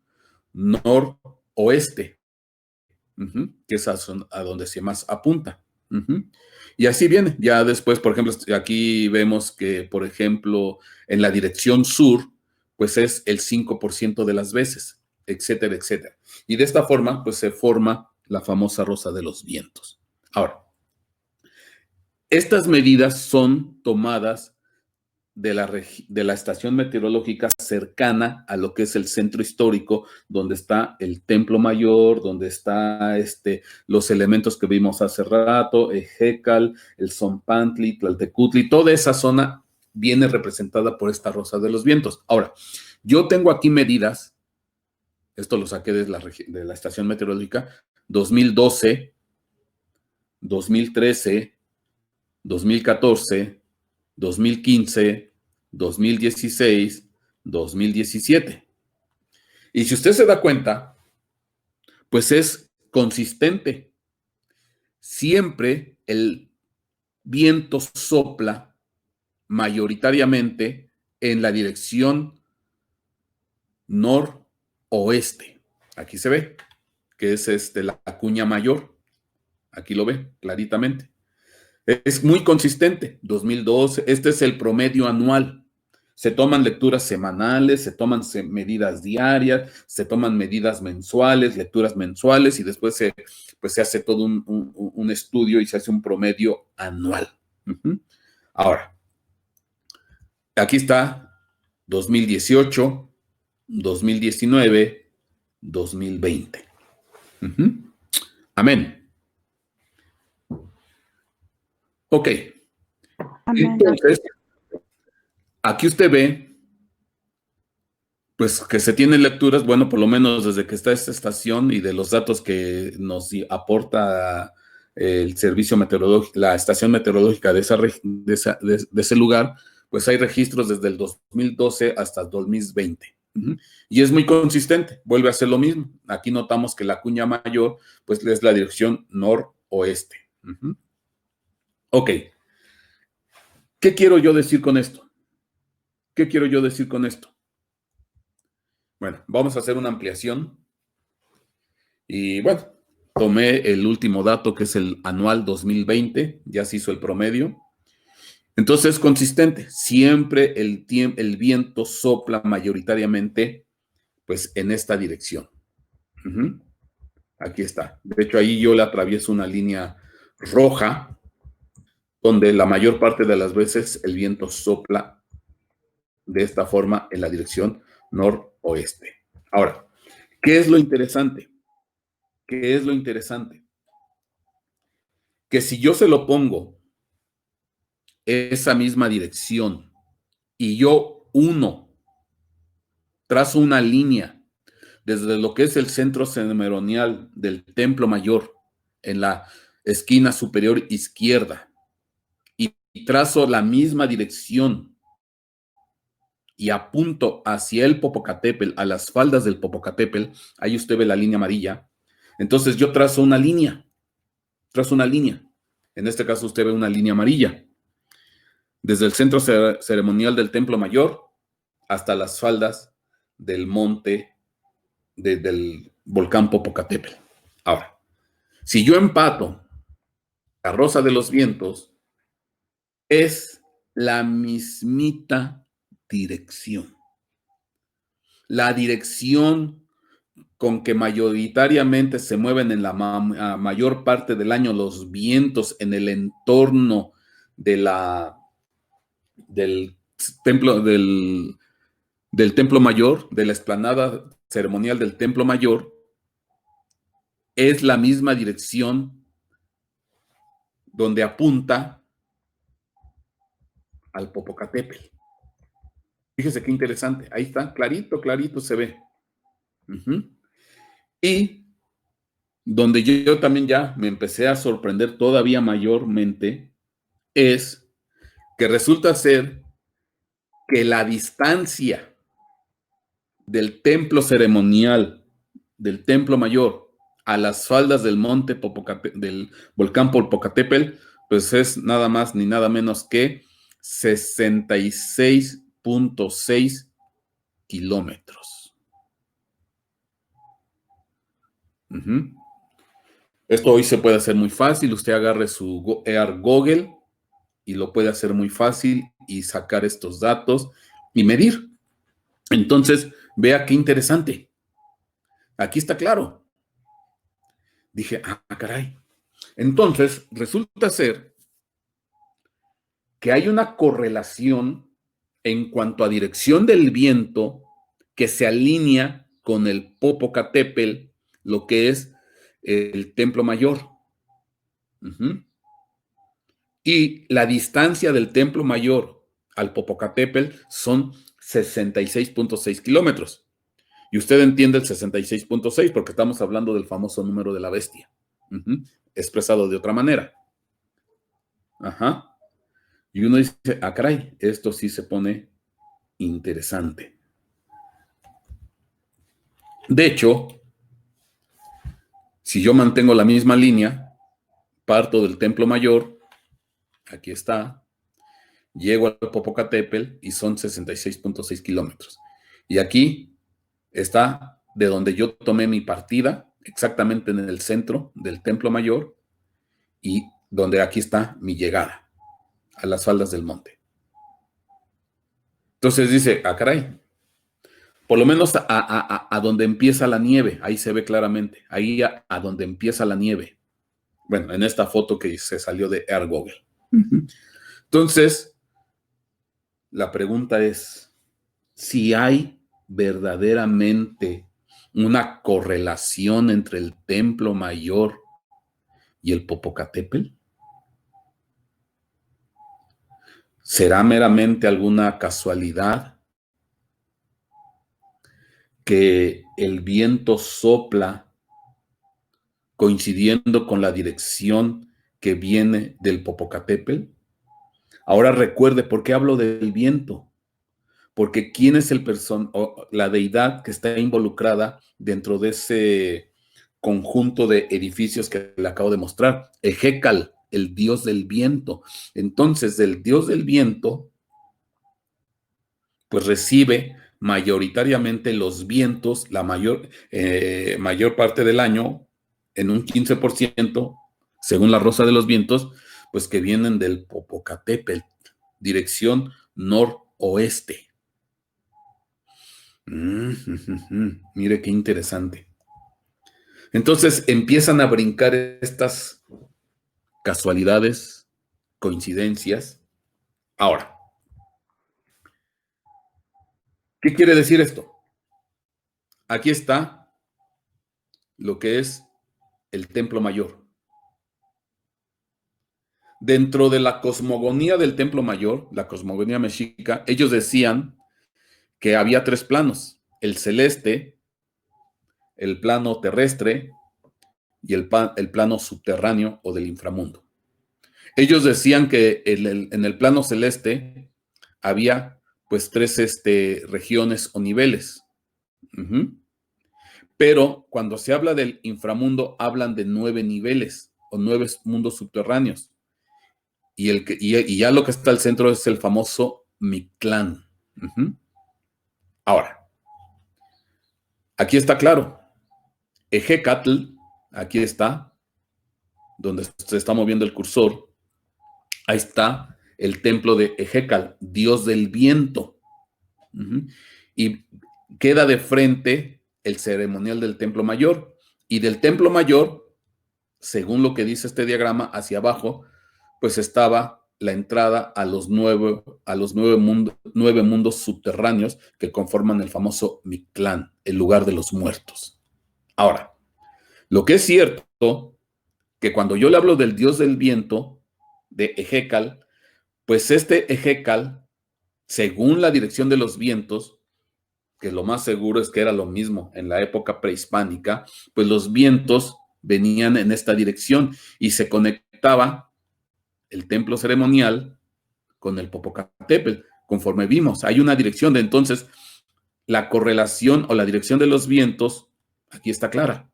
noroeste, que es a donde se más apunta. Y así viene. Ya después, por ejemplo, aquí vemos que, por ejemplo, en la dirección sur, pues es el 5% de las veces, etcétera, etcétera. Y de esta forma, pues se forma la famosa rosa de los vientos. Ahora, estas medidas son tomadas de la estación meteorológica cercana a lo que es el centro histórico, donde está el Templo Mayor, donde está los elementos que vimos hace rato, Ejécal, el Zompantli, Tlaltecutli, toda esa zona viene representada por esta rosa de los vientos. Ahora, yo tengo aquí medidas, esto lo saqué de la estación meteorológica, 2012, 2013, 2014, 2015, 2016, 2017. Y si usted se da cuenta, pues es consistente. Siempre el viento sopla mayoritariamente en la dirección noroeste. Aquí se ve que es la cuña mayor. Aquí lo ve claritamente. Es muy consistente. 2012, este es el promedio anual. Se toman lecturas semanales, se toman medidas diarias, se toman medidas mensuales, lecturas mensuales y después se hace todo un estudio y se hace un promedio anual. Ahora, aquí está 2018, 2019, 2020. Amén. Ok. Amén. Entonces, aquí usted ve, pues que se tienen lecturas, bueno, por lo menos desde que está esta estación y de los datos que nos aporta el servicio meteorológico, la estación meteorológica de ese lugar, pues hay registros desde el 2012 hasta el 2020. Y es muy consistente, vuelve a ser lo mismo. Aquí notamos que la cuña mayor, pues es la dirección noroeste. Ok. ¿Qué quiero yo decir con esto? ¿Qué quiero yo decir con esto? Bueno, vamos a hacer una ampliación. Y bueno, tomé el último dato, que es el anual 2020, ya se hizo el promedio. Entonces es consistente, siempre el viento sopla mayoritariamente pues en esta dirección. Aquí está. De hecho, ahí yo le atravieso una línea roja, donde la mayor parte de las veces el viento sopla de esta forma en la dirección noroeste. Ahora, ¿qué es lo interesante? ¿Qué es lo interesante? Que si yo se lo pongo esa misma dirección y yo trazo una línea desde lo que es el centro ceremonial del Templo Mayor en la esquina superior izquierda y trazo la misma dirección y apunto hacia el Popocatépetl, a las faldas del Popocatépetl, ahí usted ve la línea amarilla, entonces yo trazo una línea, en este caso usted ve una línea amarilla, desde el centro ceremonial del Templo Mayor hasta las faldas del monte del volcán Popocatépetl. Ahora, si yo empato la Rosa de los Vientos, es la mismita dirección. La dirección con que mayoritariamente se mueven en la mayor parte del año los vientos en el entorno del templo, del Templo Mayor, de la explanada ceremonial del Templo Mayor, es la misma dirección donde apunta al Popocatépetl. Fíjese qué interesante. Ahí está, clarito, clarito se ve. Y donde yo también ya me empecé a sorprender todavía mayormente es que resulta ser que la distancia del templo ceremonial, del Templo Mayor, a las faldas del monte del volcán Popocatépetl, pues es nada más ni nada menos que 66.6 kilómetros. Esto hoy se puede hacer muy fácil. Usted agarre su Air Google y lo puede hacer muy fácil y sacar estos datos y medir. Entonces, vea qué interesante. Aquí está claro. Dije, caray. Entonces, resulta ser que hay una correlación en cuanto a dirección del viento que se alinea con el Popocatépetl, lo que es el Templo Mayor. Y la distancia del Templo Mayor al Popocatépetl son 66.6 kilómetros. Y usted entiende el 66.6 porque estamos hablando del famoso número de la bestia, expresado de otra manera. Y uno dice, caray, esto sí se pone interesante. De hecho, si yo mantengo la misma línea, parto del Templo Mayor, aquí está, llego al Popocatépetl y son 66.6 kilómetros. Y aquí está de donde yo tomé mi partida, exactamente en el centro del Templo Mayor, y donde aquí está mi llegada a las faldas del monte. Entonces dice, caray, por lo menos a donde empieza la nieve, ahí se ve claramente, ahí a donde empieza la nieve. Bueno, en esta foto que se salió de Air Google. Entonces, la pregunta es, si hay verdaderamente una correlación entre el Templo Mayor y el Popocatépetl. ¿Será meramente alguna casualidad que el viento sopla coincidiendo con la dirección que viene del Popocatépetl. Ahora recuerde, ¿por qué hablo del viento? Porque ¿quién es la deidad que está involucrada dentro de ese conjunto de edificios que le acabo de mostrar? Ejécal, el dios del viento. Entonces, el dios del viento, pues recibe mayoritariamente los vientos, la mayor parte del año, en un 15%, según la Rosa de los Vientos, pues que vienen del Popocatépetl, dirección noroeste. Mire qué interesante. Entonces empiezan a brincar estas casualidades, coincidencias. Ahora, ¿qué quiere decir esto? Aquí está lo que es el Templo Mayor. Dentro de la cosmogonía del Templo Mayor, la cosmogonía mexica, ellos decían que había 3 planos: el celeste, el plano terrestre y el plano subterráneo o del inframundo. Ellos decían que en el plano celeste había pues 3 regiones o niveles. Pero cuando se habla del inframundo, hablan de 9 niveles o 9 mundos subterráneos. Y ya lo que está al centro es el famoso Mictlán. Ahora, aquí está claro. Ejecatl, aquí está, donde se está moviendo el cursor. Ahí está el templo de Ejécal, dios del viento. Y queda de frente el ceremonial del templo mayor. Y del templo mayor, según lo que dice este diagrama, hacia abajo, pues estaba la entrada a los nueve mundos subterráneos que conforman el famoso Mictlán, el lugar de los muertos. Ahora, lo que es cierto, que cuando yo le hablo del dios del viento, de Ejécal, pues este Ejécal, según la dirección de los vientos, que lo más seguro es que era lo mismo en la época prehispánica, pues los vientos venían en esta dirección y se conectaba el templo ceremonial con el Popocatépetl. Conforme vimos, hay una dirección. Entonces, la correlación o la dirección de los vientos aquí está clara.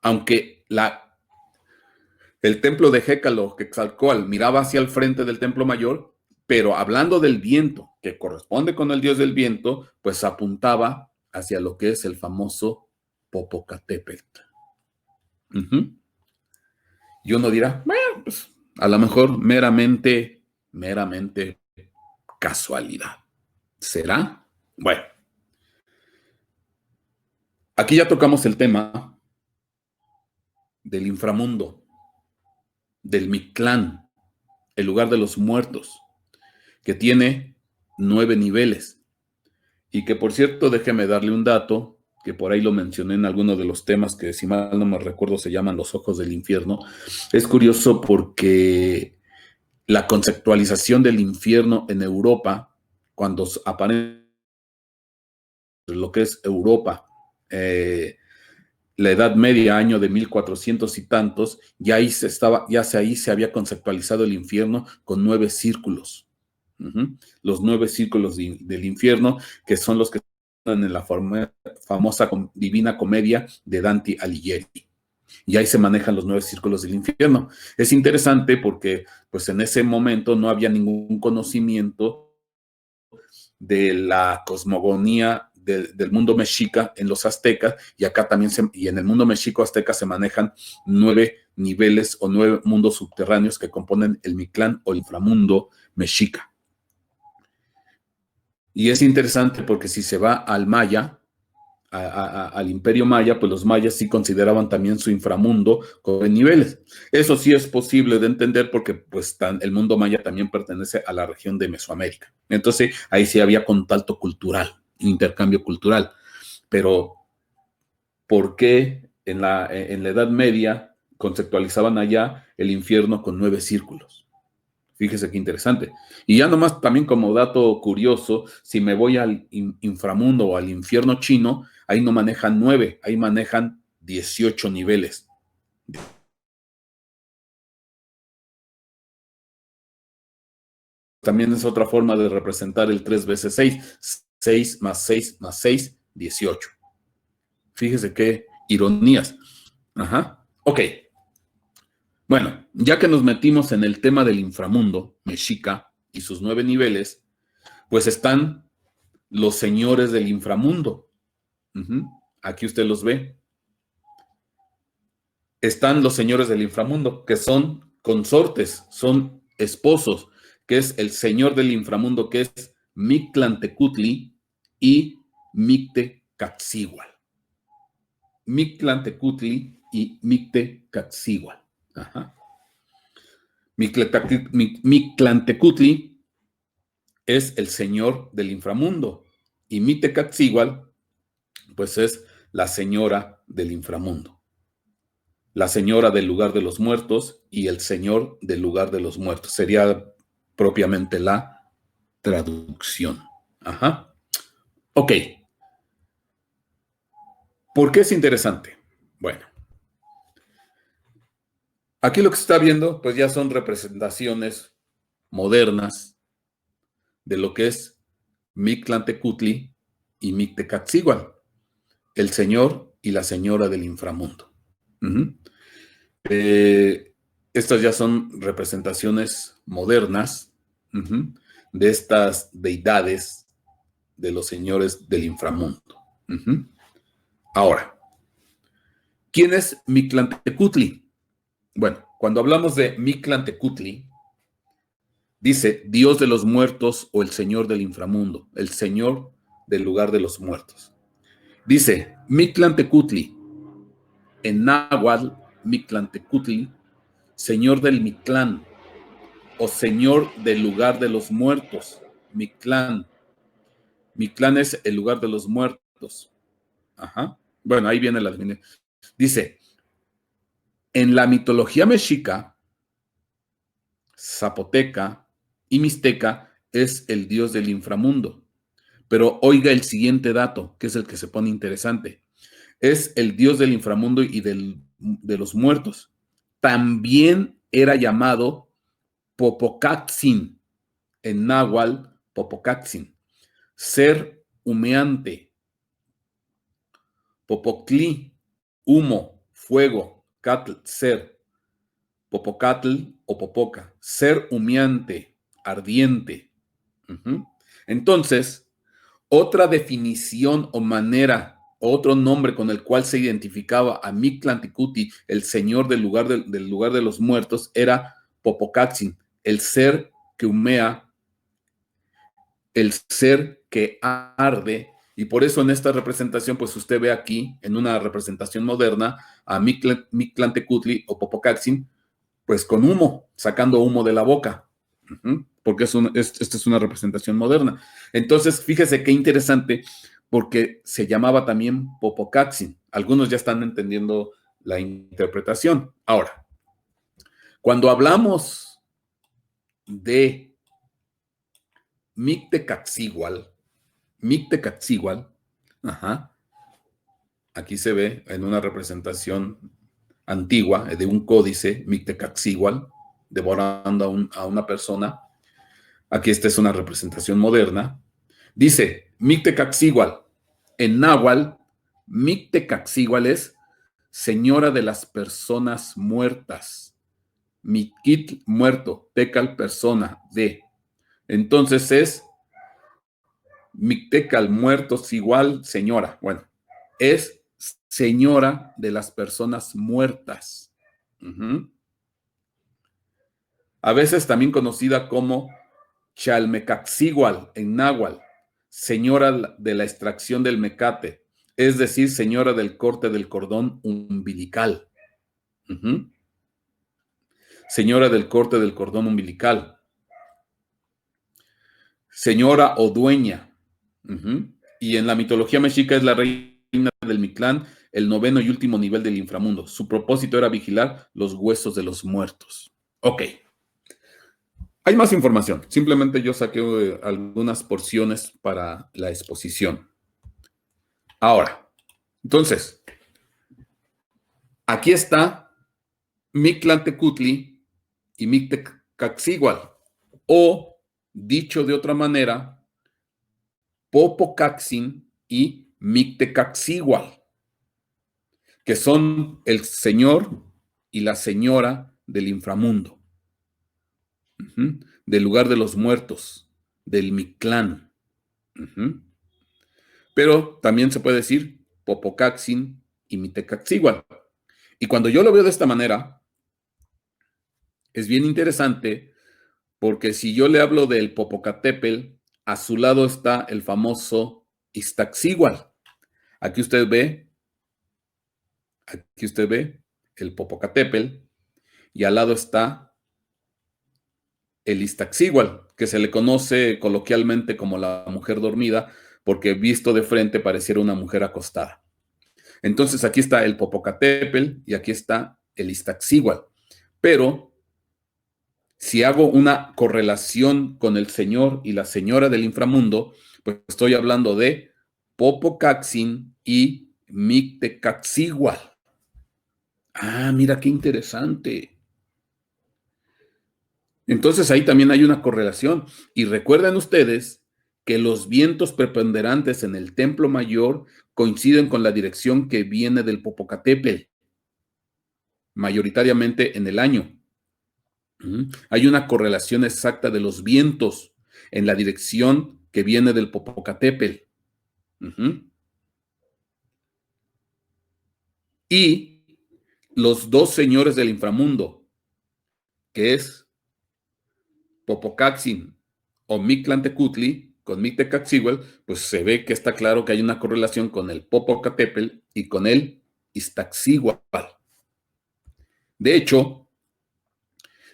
Aunque el templo de Hécalo, Quetzalcóatl, miraba hacia el frente del templo mayor, pero hablando del viento, que corresponde con el dios del viento, pues apuntaba hacia lo que es el famoso Popocatépetl. Y uno dirá, bueno, pues a lo mejor meramente casualidad. ¿Será? Bueno, aquí ya tocamos el tema del inframundo, del Mictlán, el lugar de los muertos, que tiene 9 niveles. Y que, por cierto, déjeme darle un dato, que por ahí lo mencioné en alguno de los temas que, si mal no me recuerdo, se llaman los ojos del infierno. Es curioso porque la conceptualización del infierno en Europa, cuando aparece lo que es Europa, la Edad Media, año de 1400 y tantos, ahí se había conceptualizado el infierno con 9 círculos. Los 9 círculos del infierno, que son los que están en la famosa Divina Comedia de Dante Alighieri. Y ahí se manejan los 9 círculos del infierno. Es interesante porque pues en ese momento no había ningún conocimiento de la cosmogonía del mundo mexica en los aztecas, y acá también y en el mundo mexico azteca se manejan 9 niveles o 9 mundos subterráneos que componen el Mictlán o el inframundo mexica. Y es interesante porque si se va al maya, al imperio maya, pues los mayas sí consideraban también su inframundo con niveles. Eso sí es posible de entender porque pues el mundo maya también pertenece a la región de Mesoamérica. Entonces ahí sí había contacto cultural, intercambio cultural. Pero ¿por qué en la Edad Media conceptualizaban allá el infierno con 9 círculos? Fíjese qué interesante. Y ya nomás también como dato curioso, si me voy al inframundo o al infierno chino, ahí no manejan 9, ahí manejan 18 niveles. También es otra forma de representar el 3 veces 6. 6 más 6 más 6, 18. Fíjese qué ironías. Ajá. Ok. Bueno, ya que nos metimos en el tema del inframundo, Mexica y sus 9 niveles, pues están los señores del inframundo. Aquí usted los ve. Están los señores del inframundo, que son consortes, son esposos, que es el señor del inframundo, que es Mictlantecutli y Mictecatzigual. Mictlantecutli y Mictecatzigual. Ajá. Mictlantecutli es el señor del inframundo y Mictecatzigual, pues es la señora del inframundo. La señora del lugar de los muertos y el señor del lugar de los muertos. Sería propiamente la traducción. Ajá. Ok. ¿Por qué es interesante? Bueno, aquí lo que se está viendo, pues ya son representaciones modernas de lo que es Mictlantecutli y Mictecatzigual, el señor y la señora del inframundo. Estas ya son representaciones modernas de estas deidades de los señores del inframundo. Ahora, ¿quién es Mictlantecutli? Bueno, cuando hablamos de Mictlantecutli, dice Dios de los muertos o el señor del inframundo, el señor del lugar de los muertos. Dice Mictlantecutli, en náhuatl, Mictlantecutli, señor del Mictlán o señor del lugar de los muertos, Mictlán. Mictlán es el lugar de los muertos. Ajá. Bueno, ahí viene la definición. Dice, en la mitología mexica, zapoteca y mixteca es el dios del inframundo. Pero oiga el siguiente dato, que es el que se pone interesante. Es el dios del inframundo y de los muertos. También era llamado Popocatzin, en náhuatl, Popocatzin, ser humeante. Popoctli, humo, fuego, catl, ser. Popocatl o popoca, ser humeante, ardiente. Entonces, otra definición o manera, otro nombre con el cual se identificaba a Mictlantecutli, el señor del lugar de los muertos, era Popocatzin, el ser que humea, el ser que arde. Y por eso en esta representación, pues usted ve aquí, en una representación moderna, a Mictlantecutli o Popocatzin, pues con humo, sacando humo de la boca, porque esta es una representación moderna. Entonces, fíjese qué interesante, porque se llamaba también Popocatzin. Algunos ya están entendiendo la interpretación. Ahora, cuando hablamos de Mictecatzigual, aquí se ve en una representación antigua de un códice, Mictecatzigual, devorando a una persona. Aquí esta es una representación moderna. Dice Mictecatzigual, en náhuatl, Mictecatzigual es señora de las personas muertas. Miquitl, muerto, tecal, persona, de. Entonces es Mictecal, muertos, igual, señora. Bueno, es señora de las personas muertas. A veces también conocida como Chalmecatzigual en náhuatl, señora de la extracción del mecate, es decir, señora del corte del cordón umbilical. Señora del corte del cordón umbilical. Señora o dueña. Y en la mitología mexica es la reina del Mictlán, el noveno y último nivel del inframundo. Su propósito era vigilar los huesos de los muertos. Ok. Hay más información. Simplemente yo saqué algunas porciones para la exposición. Ahora, entonces, Aquí está Mictlantecutli y Mictecaxigual, o dicho de otra manera, Popocaxin y Mictecaxigual, que son el señor y la señora del inframundo, del lugar de los muertos, del Mictlán. Pero también se puede decir Popocaxin y Mictecaxigual. Y cuando yo lo veo de esta manera, es bien interesante porque si yo le hablo del Popocatépetl, a su lado está el famoso Iztaccíhuatl. Aquí usted ve el Popocatépetl y al lado está el Iztaccíhuatl, que se le conoce coloquialmente como la mujer dormida, porque visto de frente pareciera una mujer acostada. Entonces aquí está el Popocatépetl y aquí está el Iztaccíhuatl. Pero si hago una correlación con el señor y la señora del inframundo, pues estoy hablando de Popocaxin y Mictecaxigual. Ah, mira qué interesante. Entonces ahí también hay una correlación. Y recuerden ustedes que los vientos preponderantes en el templo mayor coinciden con la dirección que viene del Popocatépetl, mayoritariamente en el año. Hay una correlación exacta de los vientos en la dirección que viene del Popocatépetl. Y los dos señores del inframundo, que es Popocaxin o Mictlantecutli con Mictecaxíhuatl, pues se ve que está claro que hay una correlación con el Popocatépetl y con el Iztaccíhuatl. De hecho,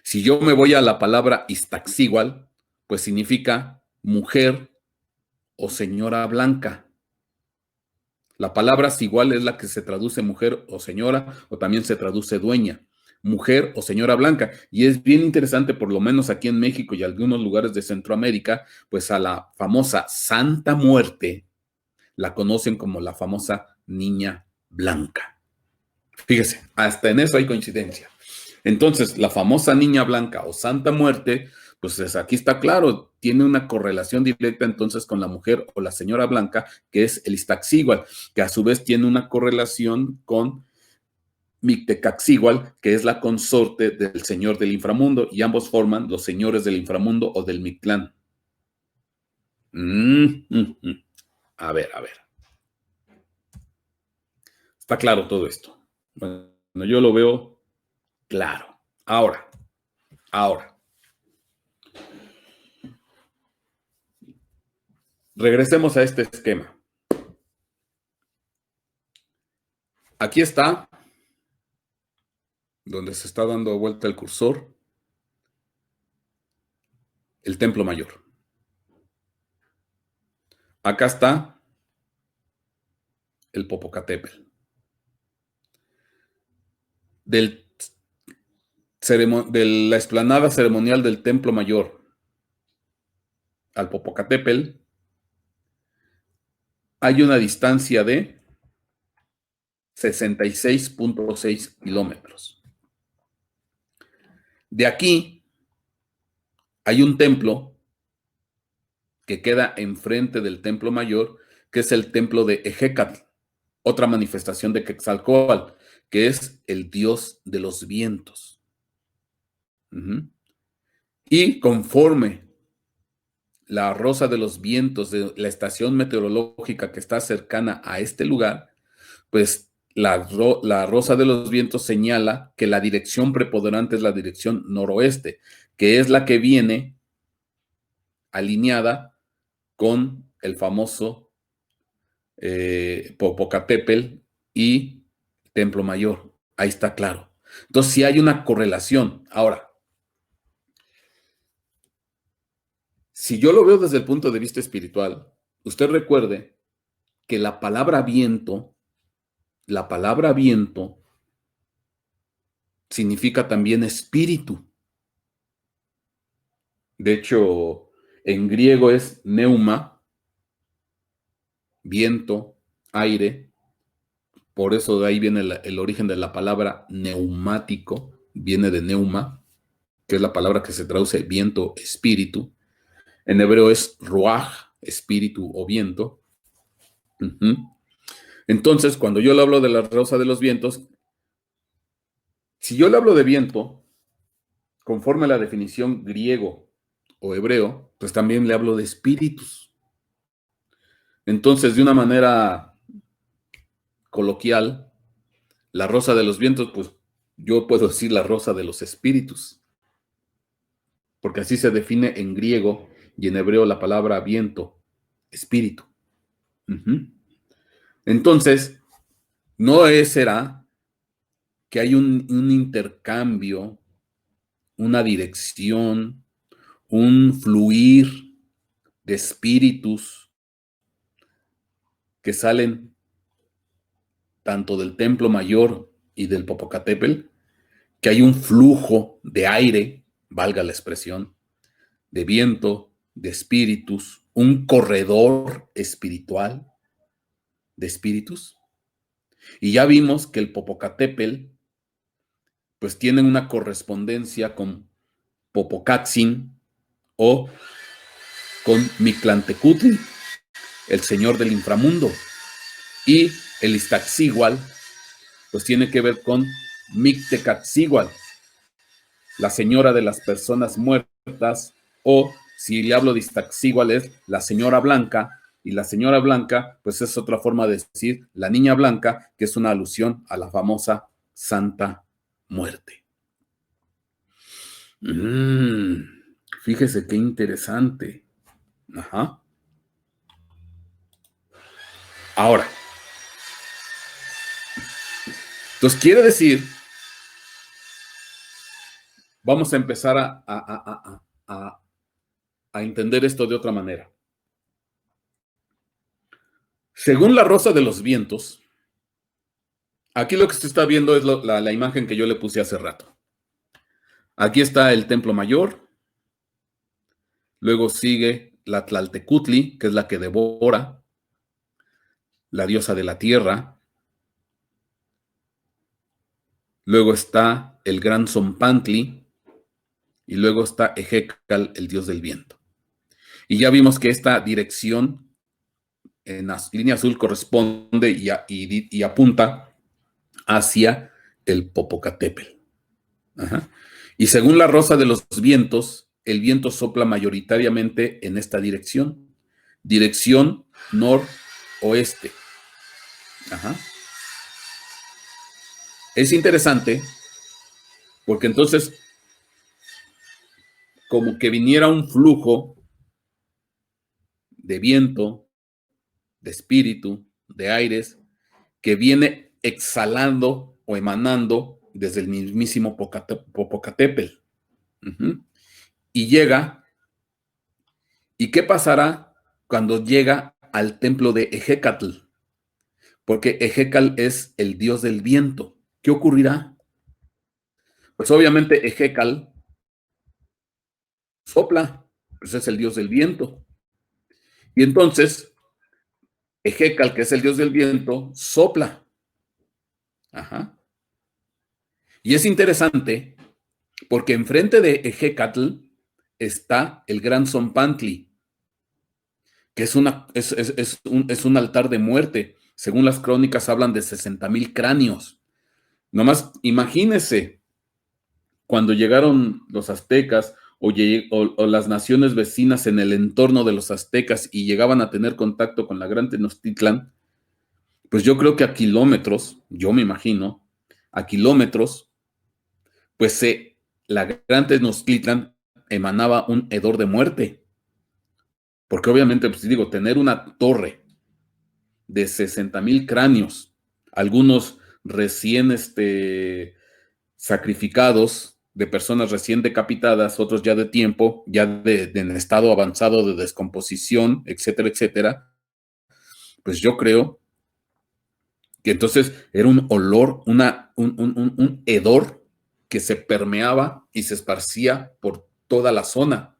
si yo me voy a la palabra Iztaccíhuatl, pues significa mujer o señora blanca. La palabra igual es la que se traduce mujer o señora, o también se traduce dueña, mujer o señora blanca. Y es bien interesante, por lo menos aquí en México y algunos lugares de Centroamérica, pues a la famosa Santa Muerte la conocen como la famosa Niña Blanca. Fíjese, hasta en eso hay coincidencia. Entonces, la famosa Niña Blanca o Santa Muerte, pues aquí está claro, tiene una correlación directa entonces con la mujer o la señora blanca, que es el Iztaccíhuatl, que a su vez tiene una correlación con Mictecaxíhuatl, que es la consorte del señor del inframundo, y ambos forman los señores del inframundo o del Mictlán. A ver. Está claro todo esto. Bueno, yo lo veo claro. Ahora. Regresemos a este esquema. Aquí está, donde se está dando vuelta el cursor, el templo mayor. Acá está el Popocatépetl. De la explanada ceremonial del templo mayor al Popocatépetl hay una distancia de 66.6 kilómetros. De aquí hay un templo que queda enfrente del templo mayor, que es el templo de Ejecatl, otra manifestación de Quetzalcóatl, que es el dios de los vientos. Y conforme la rosa de los vientos de la estación meteorológica que está cercana a este lugar, pues la rosa de los vientos señala que la dirección preponderante es la dirección noroeste, que es la que viene alineada con el famoso Popocatépetl y Templo Mayor. Ahí está claro. Entonces sí hay una correlación. Ahora, si yo lo veo desde el punto de vista espiritual, usted recuerde que la palabra viento significa también espíritu. De hecho, en griego es pneuma, viento, aire, por eso de ahí viene el origen de la palabra neumático, viene de neuma, que es la palabra que se traduce viento, espíritu. En hebreo es ruaj, espíritu o viento. Entonces, cuando yo le hablo de la rosa de los vientos, si yo le hablo de viento, conforme a la definición griego o hebreo, pues también le hablo de espíritus. Entonces, de una manera coloquial, la rosa de los vientos, pues yo puedo decir la rosa de los espíritus, porque así se define en griego y en hebreo la palabra viento, espíritu. Entonces, no será que hay un intercambio, una dirección, un fluir de espíritus que salen tanto del Templo Mayor y del Popocatépetl, que hay un flujo de aire, valga la expresión, de viento, de espíritus, un corredor espiritual de espíritus. Y ya vimos que el Popocatépetl pues tiene una correspondencia con Popocatzin o con Mictlantecutli, el señor del inframundo. Y el Iztaccíhuatl pues tiene que ver con Mictecatzíhuatl, la señora de las personas muertas, o si le hablo de Iztaccíhuatl es la señora blanca, y la señora blanca pues es otra forma de decir la niña blanca, que es una alusión a la famosa Santa Muerte. Fíjese qué interesante. Ajá. Ahora, entonces quiere decir, vamos a empezar a entender esto de otra manera. Según la rosa de los vientos, aquí lo que usted está viendo es la imagen que yo le puse hace rato. Aquí está el Templo Mayor, luego sigue la Tlaltecutli, que es la que devora, la diosa de la tierra. Luego está el gran Zompantli, y luego está Ejecal, el dios del viento. Y ya vimos que esta dirección en la línea azul corresponde y apunta hacia el Popocatépetl. Ajá. Y según la rosa de los vientos, el viento sopla mayoritariamente en esta dirección noroeste. Ajá. Es interesante porque entonces como que viniera un flujo de viento, de espíritu, de aires, que viene exhalando o emanando desde el mismísimo Popocatépetl. Y llega, ¿y qué pasará cuando llega al templo de Ejecatl? Porque Ejecal es el dios del viento. ¿Qué ocurrirá? Pues obviamente Ejecal sopla, pues es el dios del viento. Y entonces, Ejecal, que es el dios del viento, sopla. Ajá. Y es interesante porque enfrente de Ejecatl está el gran Zompantli, que es un altar de muerte. Según las crónicas hablan de 60,000 cráneos. Nomás imagínese cuando llegaron los aztecas o las naciones vecinas en el entorno de los aztecas y llegaban a tener contacto con la Gran Tenochtitlan, pues yo creo que a kilómetros, yo me imagino, a kilómetros, pues la Gran Tenochtitlan emanaba un hedor de muerte. Porque obviamente, pues digo, tener una torre de 60,000 cráneos, algunos recién sacrificados, de personas recién decapitadas, otros ya de tiempo, ya en estado avanzado de descomposición, etcétera, etcétera, pues yo creo que entonces era un olor, un hedor que se permeaba y se esparcía por toda la zona,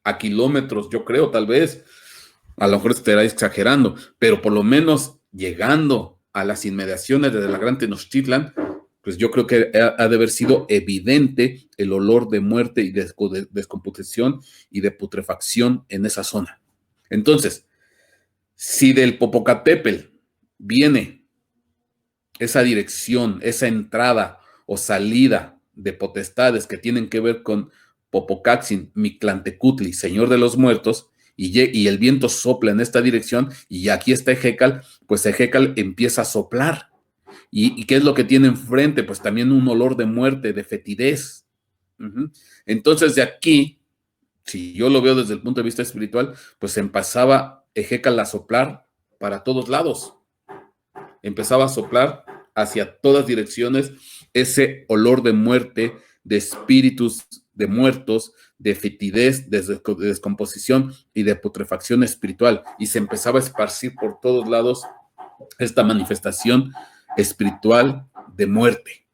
a kilómetros, yo creo, tal vez, a lo mejor estará exagerando, pero por lo menos llegando a las inmediaciones de la Gran Tenochtitlan, pues yo creo que ha de haber sido evidente el olor de muerte y de descomposición y de putrefacción en esa zona. Entonces, si del Popocatépetl viene esa dirección, esa entrada o salida de potestades que tienen que ver con Popocatzin, Mictlantecutli, Señor de los Muertos, y el viento sopla en esta dirección, y aquí está Ejecal, pues Ejecal empieza a soplar. ¿Y qué es lo que tiene enfrente? Pues también un olor de muerte, de fetidez. Entonces, de aquí, si yo lo veo desde el punto de vista espiritual, pues empezaba Ejecal a soplar para todos lados. Empezaba a soplar hacia todas direcciones ese olor de muerte, de espíritus de muertos, de fetidez, de descomposición y de putrefacción espiritual. Y se empezaba a esparcir por todos lados esta manifestación espiritual de muerte.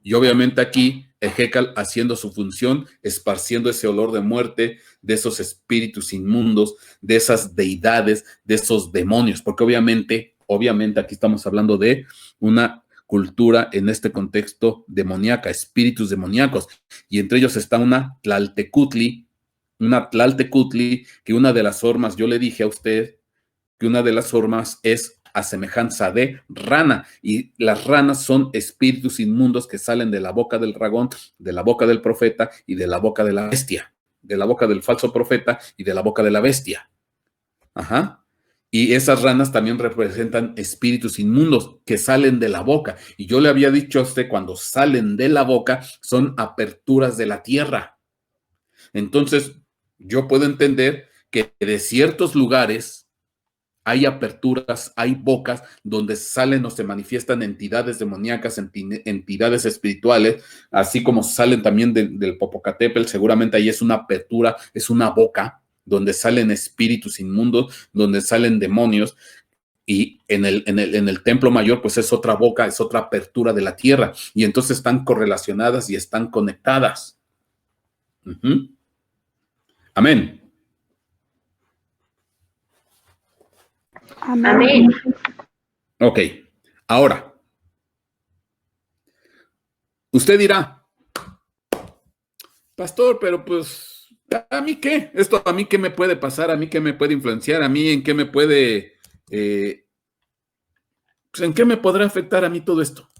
Y obviamente aquí Ejecal haciendo su función, esparciendo ese olor de muerte, de esos espíritus inmundos, de esas deidades, de esos demonios, porque obviamente aquí estamos hablando de una cultura en este contexto demoníaca, espíritus demoníacos, y entre ellos está una Tlaltecutli, que una de las formas, yo le dije a usted que una de las formas es a semejanza de rana, y las ranas son espíritus inmundos que salen de la boca del dragón, de la boca del profeta y de la boca de la bestia, de la boca del falso profeta y de la boca de la bestia. Ajá. Y esas ranas también representan espíritus inmundos que salen de la boca. Y yo le había dicho a usted, cuando salen de la boca, son aperturas de la tierra. Entonces, yo puedo entender que de ciertos lugares hay aperturas, hay bocas donde salen o se manifiestan entidades demoníacas, entidades espirituales, así como salen también del Popocatépetl. Seguramente ahí es una apertura, es una boca donde salen espíritus inmundos, donde salen demonios. Y en el templo mayor, pues es otra boca, es otra apertura de la tierra. Y entonces están correlacionadas y están conectadas. Amén. Amén. Ok, ahora, usted dirá, pastor, pero pues, ¿a mí qué? ¿Esto a mí qué me puede pasar? ¿A mí qué me puede influenciar? ¿A mí en qué me puede, pues en qué me podrá afectar a mí todo esto?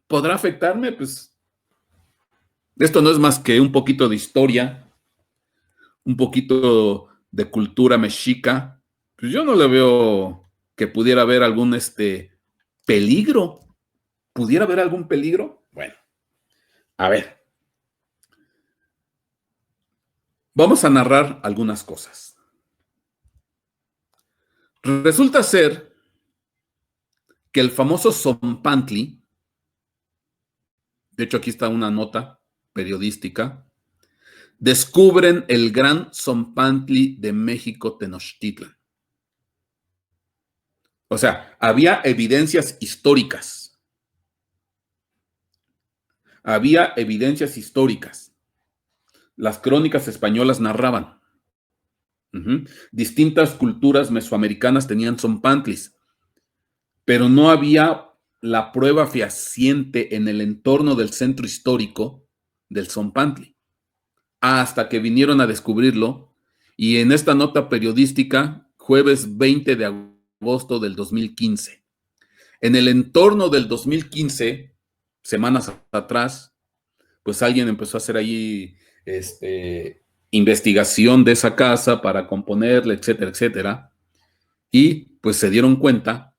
¿Podrá afectarme? Pues, esto no es más que un poquito de historia, un poquito de cultura mexica. Pues yo no le veo que pudiera haber algún, peligro. ¿Pudiera haber algún peligro? Bueno, a ver. Vamos a narrar algunas cosas. Resulta ser que el famoso Zompantli, de hecho aquí está una nota periodística, descubren el gran Zompantli de México, Tenochtitlan. O sea, había evidencias históricas. Había evidencias históricas. Las crónicas españolas narraban. Distintas culturas mesoamericanas tenían Zompantlis, pero no había la prueba fehaciente en el entorno del centro histórico del Zompantli, hasta que vinieron a descubrirlo. Y en esta nota periodística, jueves 20 de agosto del 2015, en el entorno del 2015, semanas atrás, pues alguien empezó a hacer ahí investigación de esa casa para componerla, etcétera, etcétera, y pues se dieron cuenta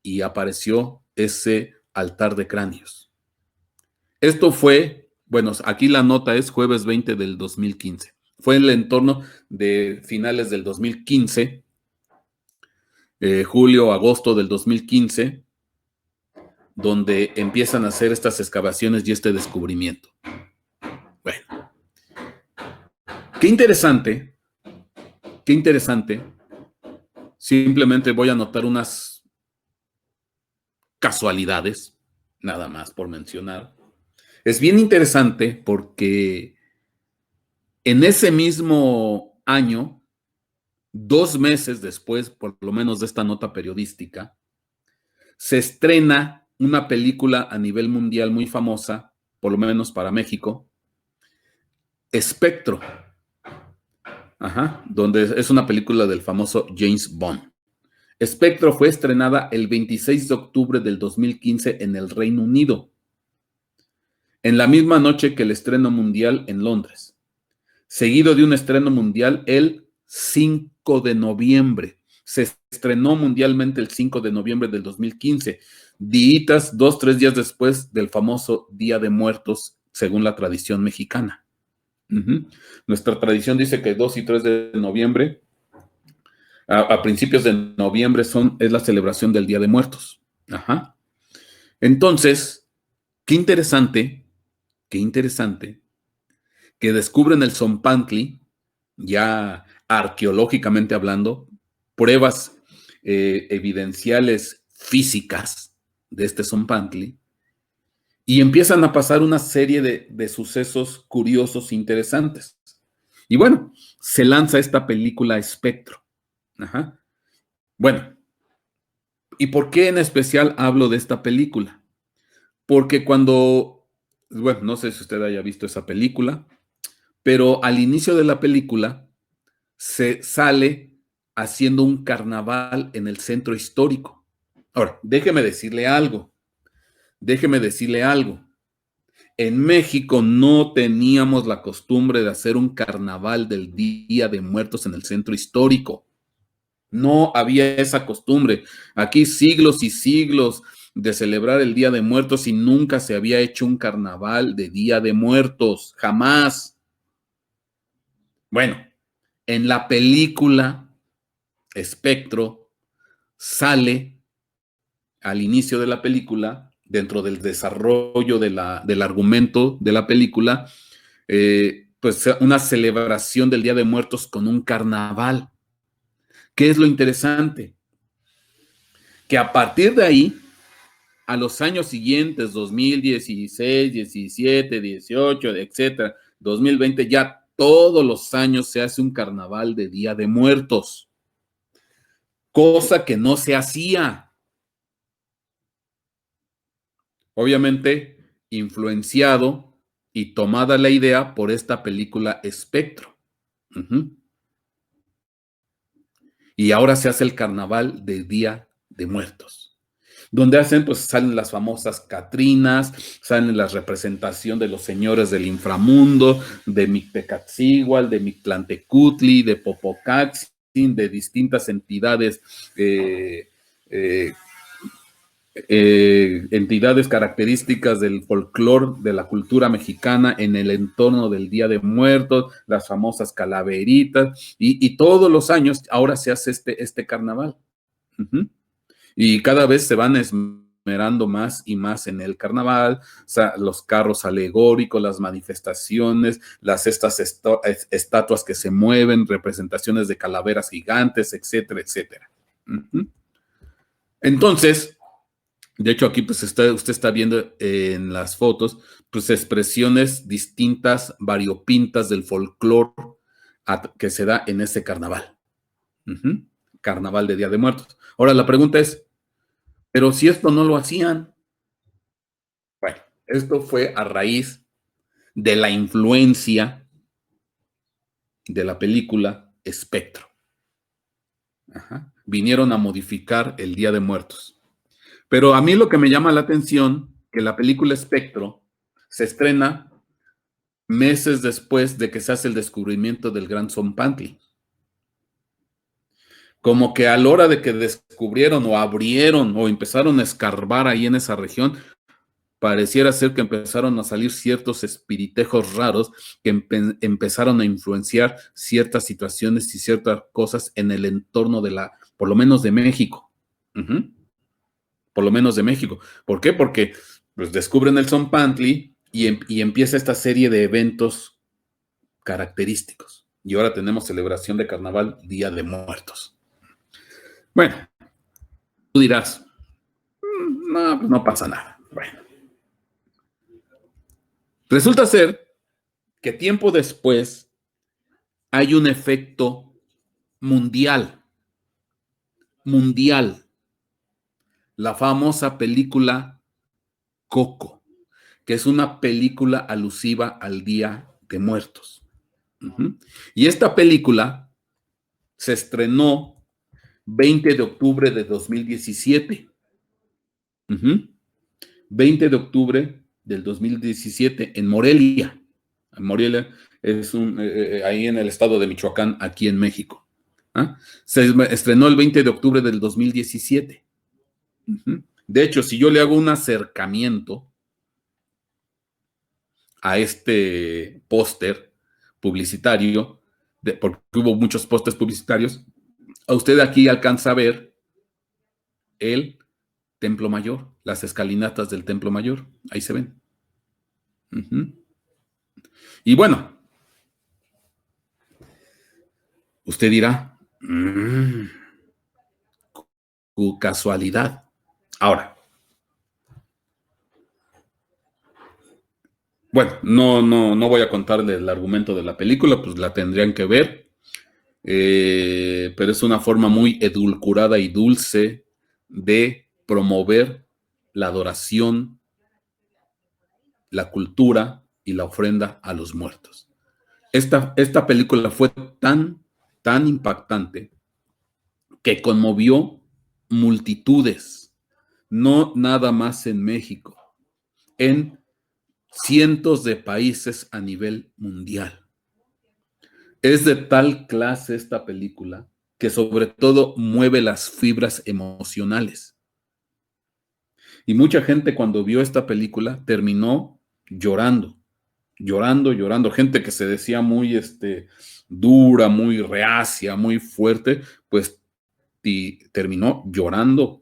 y apareció ese altar de cráneos. Esto fue, bueno, aquí la nota es jueves 20 del 2015. Fue en el entorno de finales del 2015, julio, agosto del 2015, donde empiezan a hacer estas excavaciones y este descubrimiento. Bueno, qué interesante, qué interesante. Simplemente voy a anotar unas casualidades, nada más por mencionar. Es bien interesante porque en ese mismo año, 2 meses después, por lo menos de esta nota periodística, se estrena una película a nivel mundial muy famosa, por lo menos para México, Espectro, donde es una película del famoso James Bond. Espectro fue estrenada el 26 de octubre del 2015 en el Reino Unido, en la misma noche que el estreno mundial en Londres, seguido de un estreno mundial el 5 de noviembre. Se estrenó mundialmente el 5 de noviembre del 2015, días, 2-3 días después del famoso Día de Muertos, según la tradición mexicana. Nuestra tradición dice que 2 y 3 de noviembre, a principios de noviembre, es la celebración del Día de Muertos. Entonces, qué interesante que descubren el Zompantli, ya arqueológicamente hablando, pruebas evidenciales físicas de este Zompantli, y empiezan a pasar una serie de sucesos curiosos e interesantes. Y bueno, se lanza esta película Espectro. Bueno, ¿y por qué en especial hablo de esta película? Porque bueno, no sé si usted haya visto esa película, pero al inicio de la película se sale haciendo un carnaval en el centro histórico. Ahora, déjeme decirle algo. En México no teníamos la costumbre de hacer un carnaval del Día de Muertos en el centro histórico. No había esa costumbre. Aquí siglos y siglos de celebrar el Día de Muertos y nunca se había hecho un carnaval de Día de Muertos. Jamás. Bueno, en la película Espectro sale al inicio de la película, dentro del desarrollo del argumento de la película, pues una celebración del Día de Muertos con un carnaval. ¿Qué es lo interesante? Que a partir de ahí, a los años siguientes, 2016, 17, 18, etcétera, 2020, ya todos los años se hace un carnaval de Día de Muertos, cosa que no se hacía. Obviamente, influenciado y tomada la idea por esta película Espectro. Y ahora se hace el carnaval de Día de Muertos, donde pues salen las famosas Catrinas, salen la representación de los señores del inframundo, de Mictecatzigual, de Mictlantecutli, de Popocatzin, de distintas entidades entidades características del folclore de la cultura mexicana en el entorno del Día de Muertos, las famosas calaveritas, y todos los años ahora se hace este carnaval. Y cada vez se van esmerando más y más en el carnaval, o sea, los carros alegóricos, las manifestaciones, estas estatuas que se mueven, representaciones de calaveras gigantes, etcétera, etcétera. Entonces, de hecho, aquí pues usted está viendo en las fotos pues expresiones distintas, variopintas del folclore que se da en este carnaval. Carnaval de Día de Muertos. Ahora la pregunta es, ¿pero si esto no lo hacían? Bueno, esto fue a raíz de la influencia de la película Espectro. Vinieron a modificar el Día de Muertos. Pero a mí lo que me llama la atención, que la película Espectro se estrena meses después de que se hace el descubrimiento del Gran Zompantli. Como que a la hora de que descubrieron o abrieron o empezaron a escarbar ahí en esa región, pareciera ser que empezaron a salir ciertos espiritejos raros que empezaron a influenciar ciertas situaciones y ciertas cosas en el entorno por lo menos de México. Por lo menos de México. ¿Por qué? Porque pues, descubren el Zompantli y empieza esta serie de eventos característicos. Y ahora tenemos celebración de carnaval, Día de Muertos. Bueno, tú dirás, no, pues no pasa nada. Bueno. Resulta ser que tiempo después hay un efecto mundial. la famosa película Coco, que es una película alusiva al Día de Muertos. Y esta película se estrenó 20 de octubre de 2017. 20 de octubre del 2017 en Morelia. Morelia es ahí en el estado de Michoacán, aquí en México. Se estrenó el 20 de octubre del 2017. De hecho, si yo le hago un acercamiento a este póster publicitario, porque hubo muchos pósters publicitarios, a usted aquí alcanza a ver el Templo Mayor, las escalinatas del Templo Mayor, ahí se ven. Y bueno, usted dirá, casualidad. Ahora, bueno, no voy a contarle el argumento de la película, pues la tendrían que ver, pero es una forma muy edulcorada y dulce de promover la adoración, la cultura y la ofrenda a los muertos. Esta película fue tan impactante que conmovió multitudes, no nada más en México, en cientos de países a nivel mundial. Es de tal clase esta película que sobre todo mueve las fibras emocionales. Y mucha gente cuando vio esta película terminó llorando. Gente que se decía muy dura, muy reacia, muy fuerte, pues terminó llorando.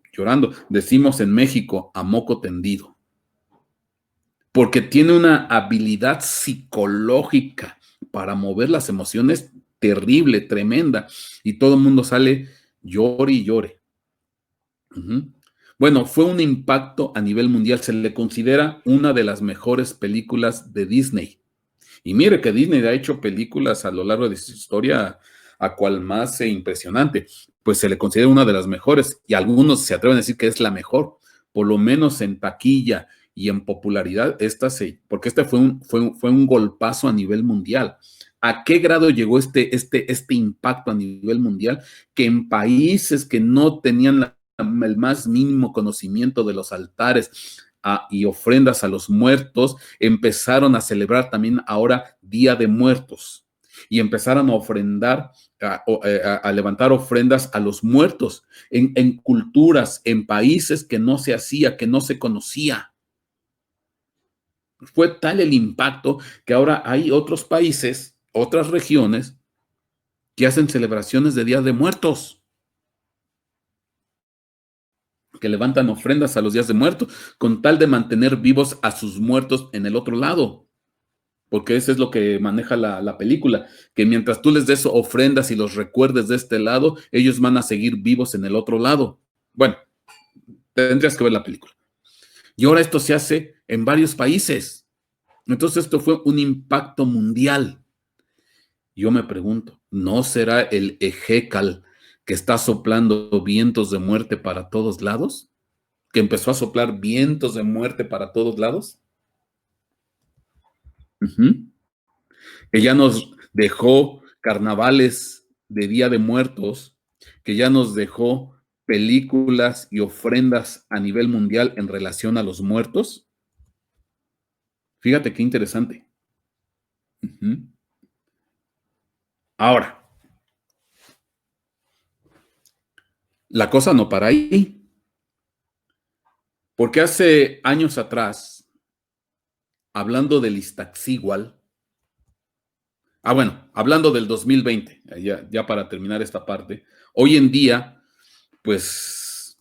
Decimos en México, a moco tendido. Porque tiene una habilidad psicológica para mover las emociones terrible, tremenda, y todo el mundo sale llore y llore. Bueno, fue un impacto a nivel mundial. Se le considera una de las mejores películas de Disney. Y mire que Disney ha hecho películas a lo largo de su historia a cual más impresionante. Pues se le considera una de las mejores y algunos se atreven a decir que es la mejor, por lo menos en taquilla y en popularidad, porque fue un golpazo a nivel mundial. ¿A qué grado llegó este impacto a nivel mundial? Que en países que no tenían el más mínimo conocimiento de los altares y ofrendas a los muertos, empezaron a celebrar también ahora Día de Muertos y empezaron a ofrendar, a levantar ofrendas a los muertos en culturas, en países que no se hacía, que no se conocía. Fue tal el impacto que ahora hay otros países, otras regiones, que hacen celebraciones de Día de Muertos, que levantan ofrendas a los días de muertos, con tal de mantener vivos a sus muertos en el otro lado. Porque eso es lo que maneja la película, que mientras tú les des ofrendas y los recuerdes de este lado, ellos van a seguir vivos en el otro lado. Bueno, tendrías que ver la película. Y ahora esto se hace en varios países. Entonces esto fue un impacto mundial. Yo me pregunto, ¿no será el Ejecal que está soplando vientos de muerte para todos lados? ¿Que empezó a soplar vientos de muerte para todos lados? Que ya nos dejó carnavales de Día de Muertos, que ya nos dejó películas y ofrendas a nivel mundial en relación a los muertos. Fíjate qué interesante. Ahora, la cosa no para ahí. Porque hace años atrás, hablando del Iztaccíhuatl, bueno, hablando del 2020, ya para terminar esta parte, hoy en día, pues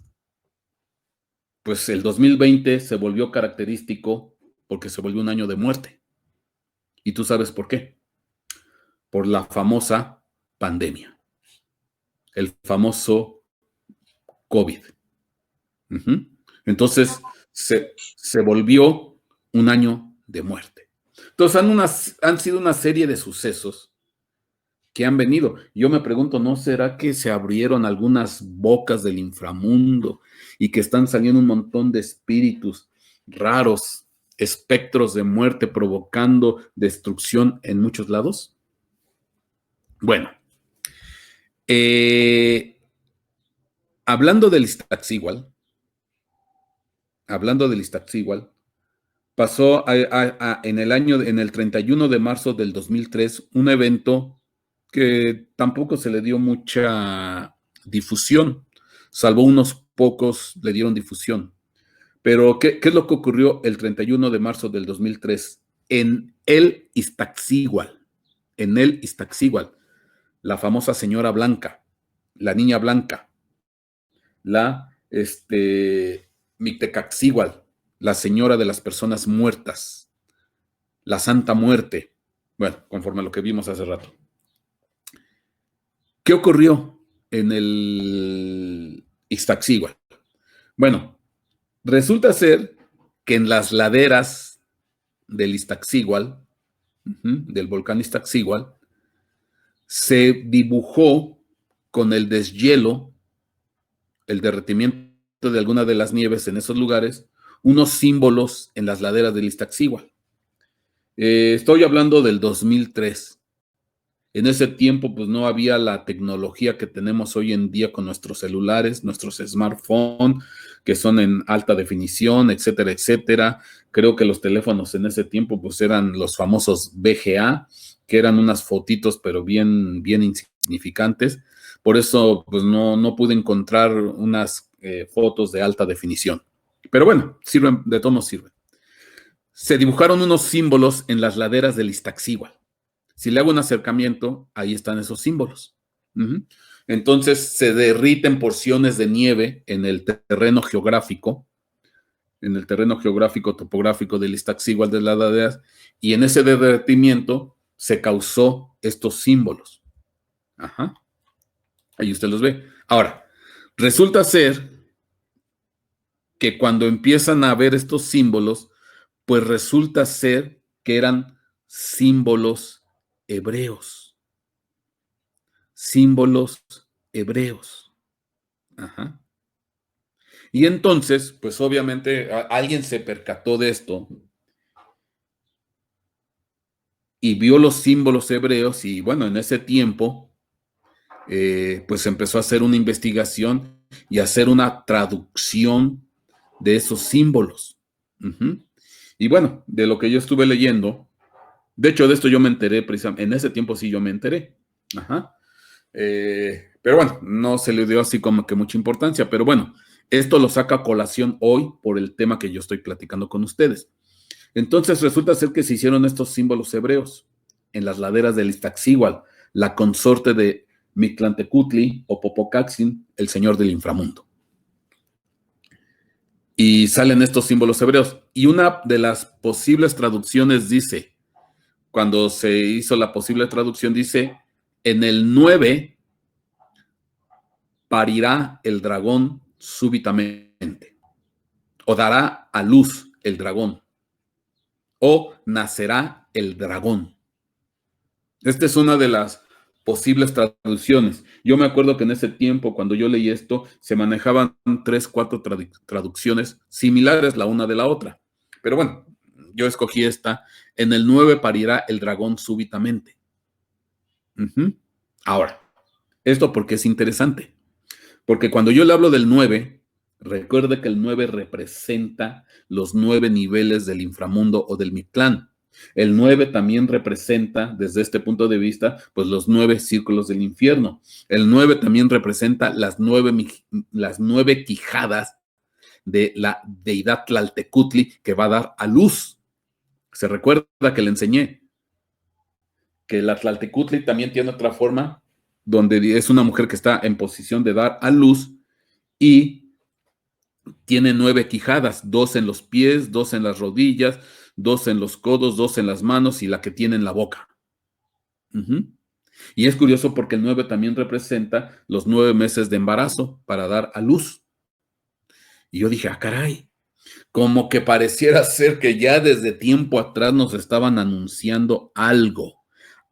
el 2020 se volvió característico porque se volvió un año de muerte. ¿Y tú sabes por qué? Por la famosa pandemia, el famoso COVID. Entonces, se volvió un año de muerte. Entonces, han sido una serie de sucesos que han venido. Yo me pregunto, ¿no será que se abrieron algunas bocas del inframundo y que están saliendo un montón de espíritus raros, espectros de muerte provocando destrucción en muchos lados? Bueno, hablando del Iztaccíhuatl, pasó en el 31 de marzo del 2003 un evento que tampoco se le dio mucha difusión, salvo unos pocos le dieron difusión. Pero, ¿qué es lo que ocurrió el 31 de marzo del 2003? En el Iztaccíhuatl, la famosa señora blanca, la niña blanca, la Mictecaxíhuatl, la señora de las personas muertas, la Santa Muerte, bueno, conforme a lo que vimos hace rato. ¿Qué ocurrió en el Iztaccíhuatl? Bueno, resulta ser que en las laderas del Iztaccíhuatl, del volcán Iztaccíhuatl, se dibujó con el deshielo, el derretimiento de alguna de las nieves en esos lugares, unos símbolos en las laderas del Iztaccíhuatl. Estoy hablando del 2003. En ese tiempo, pues no había la tecnología que tenemos hoy en día con nuestros celulares, nuestros smartphones, que son en alta definición, etcétera, etcétera. Creo que los teléfonos en ese tiempo, pues eran los famosos VGA, que eran unas fotitos, pero bien, bien insignificantes. Por eso, pues no pude encontrar unas fotos de alta definición. Pero bueno, sirven, de todos sirven. Se dibujaron unos símbolos en las laderas del Iztaccíhuatl. Si le hago un acercamiento, ahí están esos símbolos. Entonces se derriten porciones de nieve en el terreno geográfico topográfico del Iztaccíhuatl de las laderas, y en ese derretimiento se causó estos símbolos. Ajá. Ahí usted los ve. Ahora, resulta ser que cuando empiezan a ver estos símbolos, pues resulta ser que eran símbolos hebreos. Símbolos hebreos. Ajá. Y entonces, pues obviamente alguien se percató de esto y vio los símbolos hebreos y bueno, en ese tiempo, pues empezó a hacer una investigación y a hacer una traducción de esos símbolos. Y bueno, de lo que yo estuve leyendo, de hecho de esto yo me enteré precisamente, en ese tiempo sí yo me enteré. Ajá. Pero bueno, no se le dio así como que mucha importancia, pero bueno, esto lo saca a colación hoy por el tema que yo estoy platicando con ustedes. Entonces resulta ser que se hicieron estos símbolos hebreos en las laderas del Iztaccíhuatl, la consorte de Mictlantecutli o Popocaxin, el señor del inframundo. Y salen estos símbolos hebreos. Y una de las posibles traducciones dice, cuando se hizo la posible traducción, dice, en el 9 parirá el dragón súbitamente, o dará a luz el dragón, o nacerá el dragón. Esta es una de las posibles traducciones. Yo me acuerdo que en ese tiempo, cuando yo leí esto, se manejaban 3, 4 traducciones similares la una de la otra. Pero bueno, yo escogí esta. En el 9 parirá el dragón súbitamente. Ahora, esto porque es interesante. Porque cuando yo le hablo del 9, recuerde que el 9 representa los 9 niveles del inframundo o del Mictlán. El 9 también representa, desde este punto de vista, pues los 9 círculos del infierno. El 9 también representa las 9 quijadas de la deidad Tlaltecutli que va a dar a luz. Se recuerda que le enseñé que la Tlaltecutli también tiene otra forma, donde es una mujer que está en posición de dar a luz y tiene 9 quijadas, 2 en los pies, 2 en las rodillas, 2 en los codos, 2 en las manos y la que tiene en la boca. Y es curioso porque el 9 también representa los 9 meses de embarazo para dar a luz. Y yo dije, caray, como que pareciera ser que ya desde tiempo atrás nos estaban anunciando algo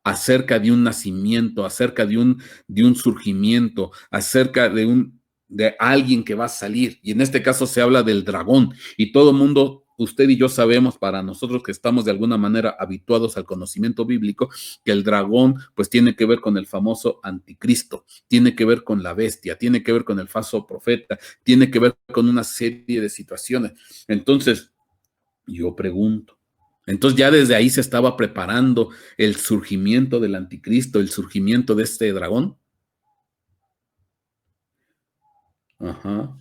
acerca de un nacimiento, acerca de un surgimiento, acerca de alguien que va a salir. Y en este caso se habla del dragón. Y todo el mundo, usted y yo sabemos, para nosotros que estamos de alguna manera habituados al conocimiento bíblico, que el dragón pues tiene que ver con el famoso anticristo, tiene que ver con la bestia, tiene que ver con el falso profeta, tiene que ver con una serie de situaciones. Entonces, yo pregunto, entonces ya desde ahí se estaba preparando el surgimiento del anticristo, el surgimiento de este dragón. Ajá.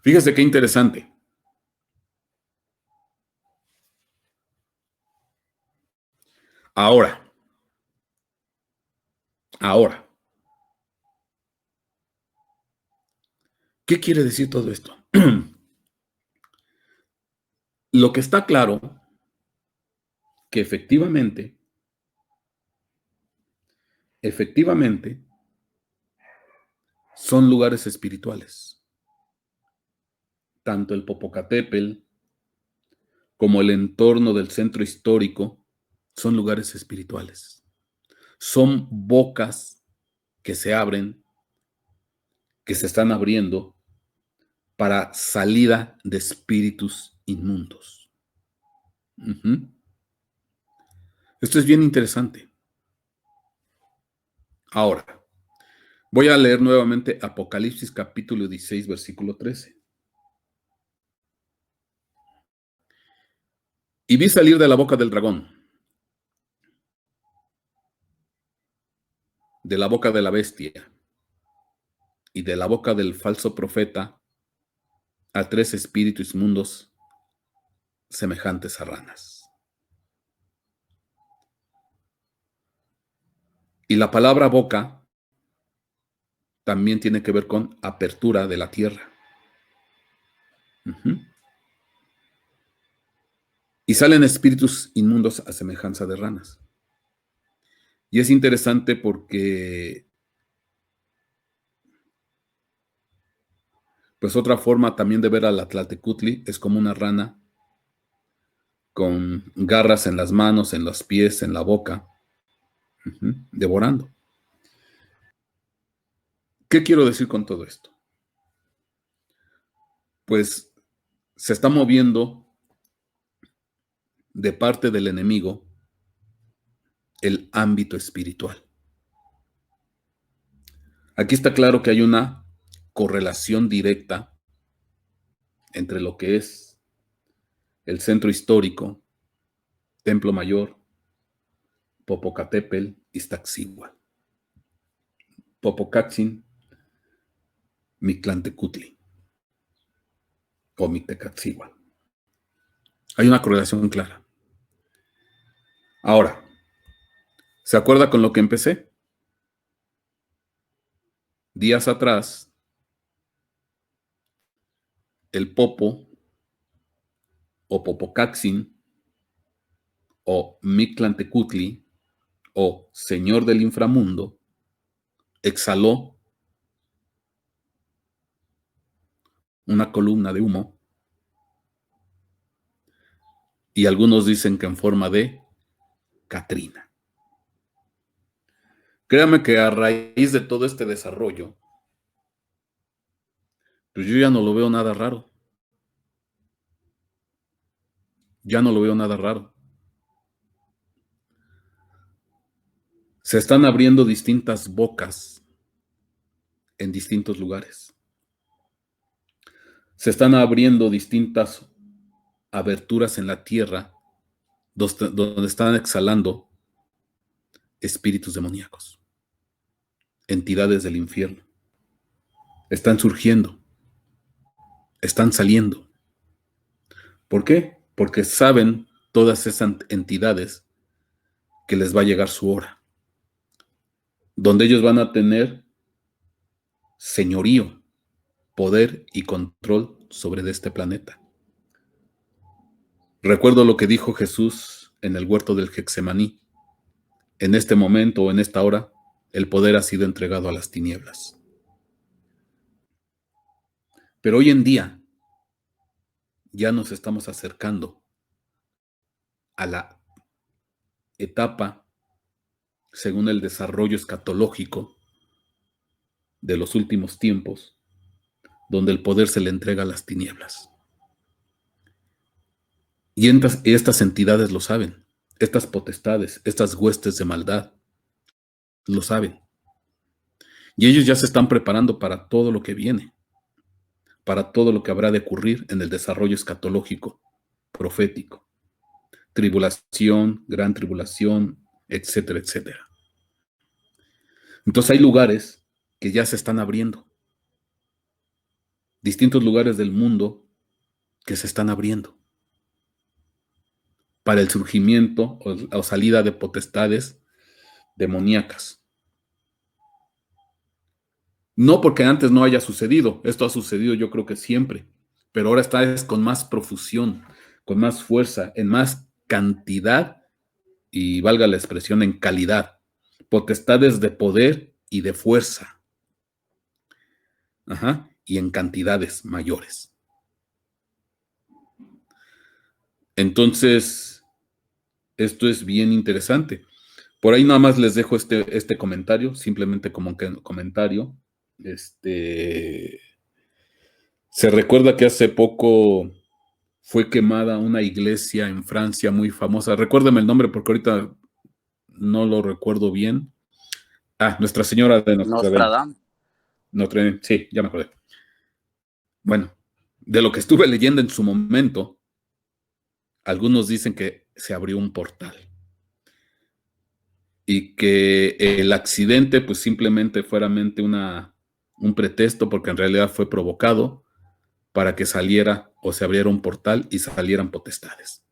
Fíjese qué interesante. Ahora, ¿qué quiere decir todo esto? Lo que está claro, que efectivamente, son lugares espirituales. Tanto el Popocatépetl como el entorno del centro histórico son lugares espirituales. Son bocas que se abren, que se están abriendo para salida de espíritus inmundos. Esto es bien interesante. Ahora, voy a leer nuevamente Apocalipsis capítulo 16, versículo 13. Y vi salir de la boca del dragón, de la boca de la bestia y de la boca del falso profeta a 3 espíritus inmundos semejantes a ranas. Y la palabra boca también tiene que ver con apertura de la tierra. Y salen espíritus inmundos a semejanza de ranas. Y es interesante porque, pues otra forma también de ver al Atlaltecutli es como una rana con garras en las manos, en los pies, en la boca, devorando. ¿Qué quiero decir con todo esto? Pues se está moviendo de parte del enemigo el ámbito espiritual. Aquí está claro que hay una correlación directa entre lo que es el centro histórico, Templo Mayor, Popocatépetl, Iztaccíhuatl. Popocatzin, Mictlantecutli o Mictecatzíhuatl. Hay una correlación clara. Ahora, ¿se acuerda con lo que empecé? Días atrás, el Popo o Popocatzin o Mictlantecutli o Señor del Inframundo exhaló una columna de humo y algunos dicen que en forma de Catrina. Créame que a raíz de todo este desarrollo, pues yo ya no lo veo nada raro. Ya no lo veo nada raro. Se están abriendo distintas bocas en distintos lugares. Se están abriendo distintas aberturas en la tierra donde están exhalando espíritus demoníacos, entidades del infierno. Están surgiendo, están saliendo. ¿Por qué? Porque saben todas esas entidades que les va a llegar su hora, donde ellos van a tener señorío, poder y control sobre este planeta. Recuerdo lo que dijo Jesús en el huerto del Getsemaní. En este momento o en esta hora, el poder ha sido entregado a las tinieblas. Pero hoy en día ya nos estamos acercando a la etapa, según el desarrollo escatológico de los últimos tiempos, donde el poder se le entrega a las tinieblas. Y estas entidades lo saben, estas potestades, estas huestes de maldad, lo saben. Y ellos ya se están preparando para todo lo que viene, para todo lo que habrá de ocurrir en el desarrollo escatológico, profético, tribulación, gran tribulación, etcétera, etcétera. Entonces hay lugares que ya se están abriendo, distintos lugares del mundo que se están abriendo para el surgimiento o salida de potestades demoníacas. No porque antes no haya sucedido, esto ha sucedido yo creo que siempre, pero ahora está con más profusión, con más fuerza, en más cantidad y valga la expresión en calidad, potestades de poder y de fuerza, y en cantidades mayores. Entonces, esto es bien interesante. Por ahí nada más les dejo este comentario, simplemente como comentario. Se recuerda que hace poco fue quemada una iglesia en Francia muy famosa. Recuérdame el nombre porque ahorita no lo recuerdo bien. Nuestra Señora de Nostradamus. Sí, ya me acordé. Bueno, de lo que estuve leyendo en su momento, algunos dicen que se abrió un portal y que el accidente pues simplemente fuera un pretexto porque en realidad fue provocado para que saliera o se abriera un portal y salieran potestades.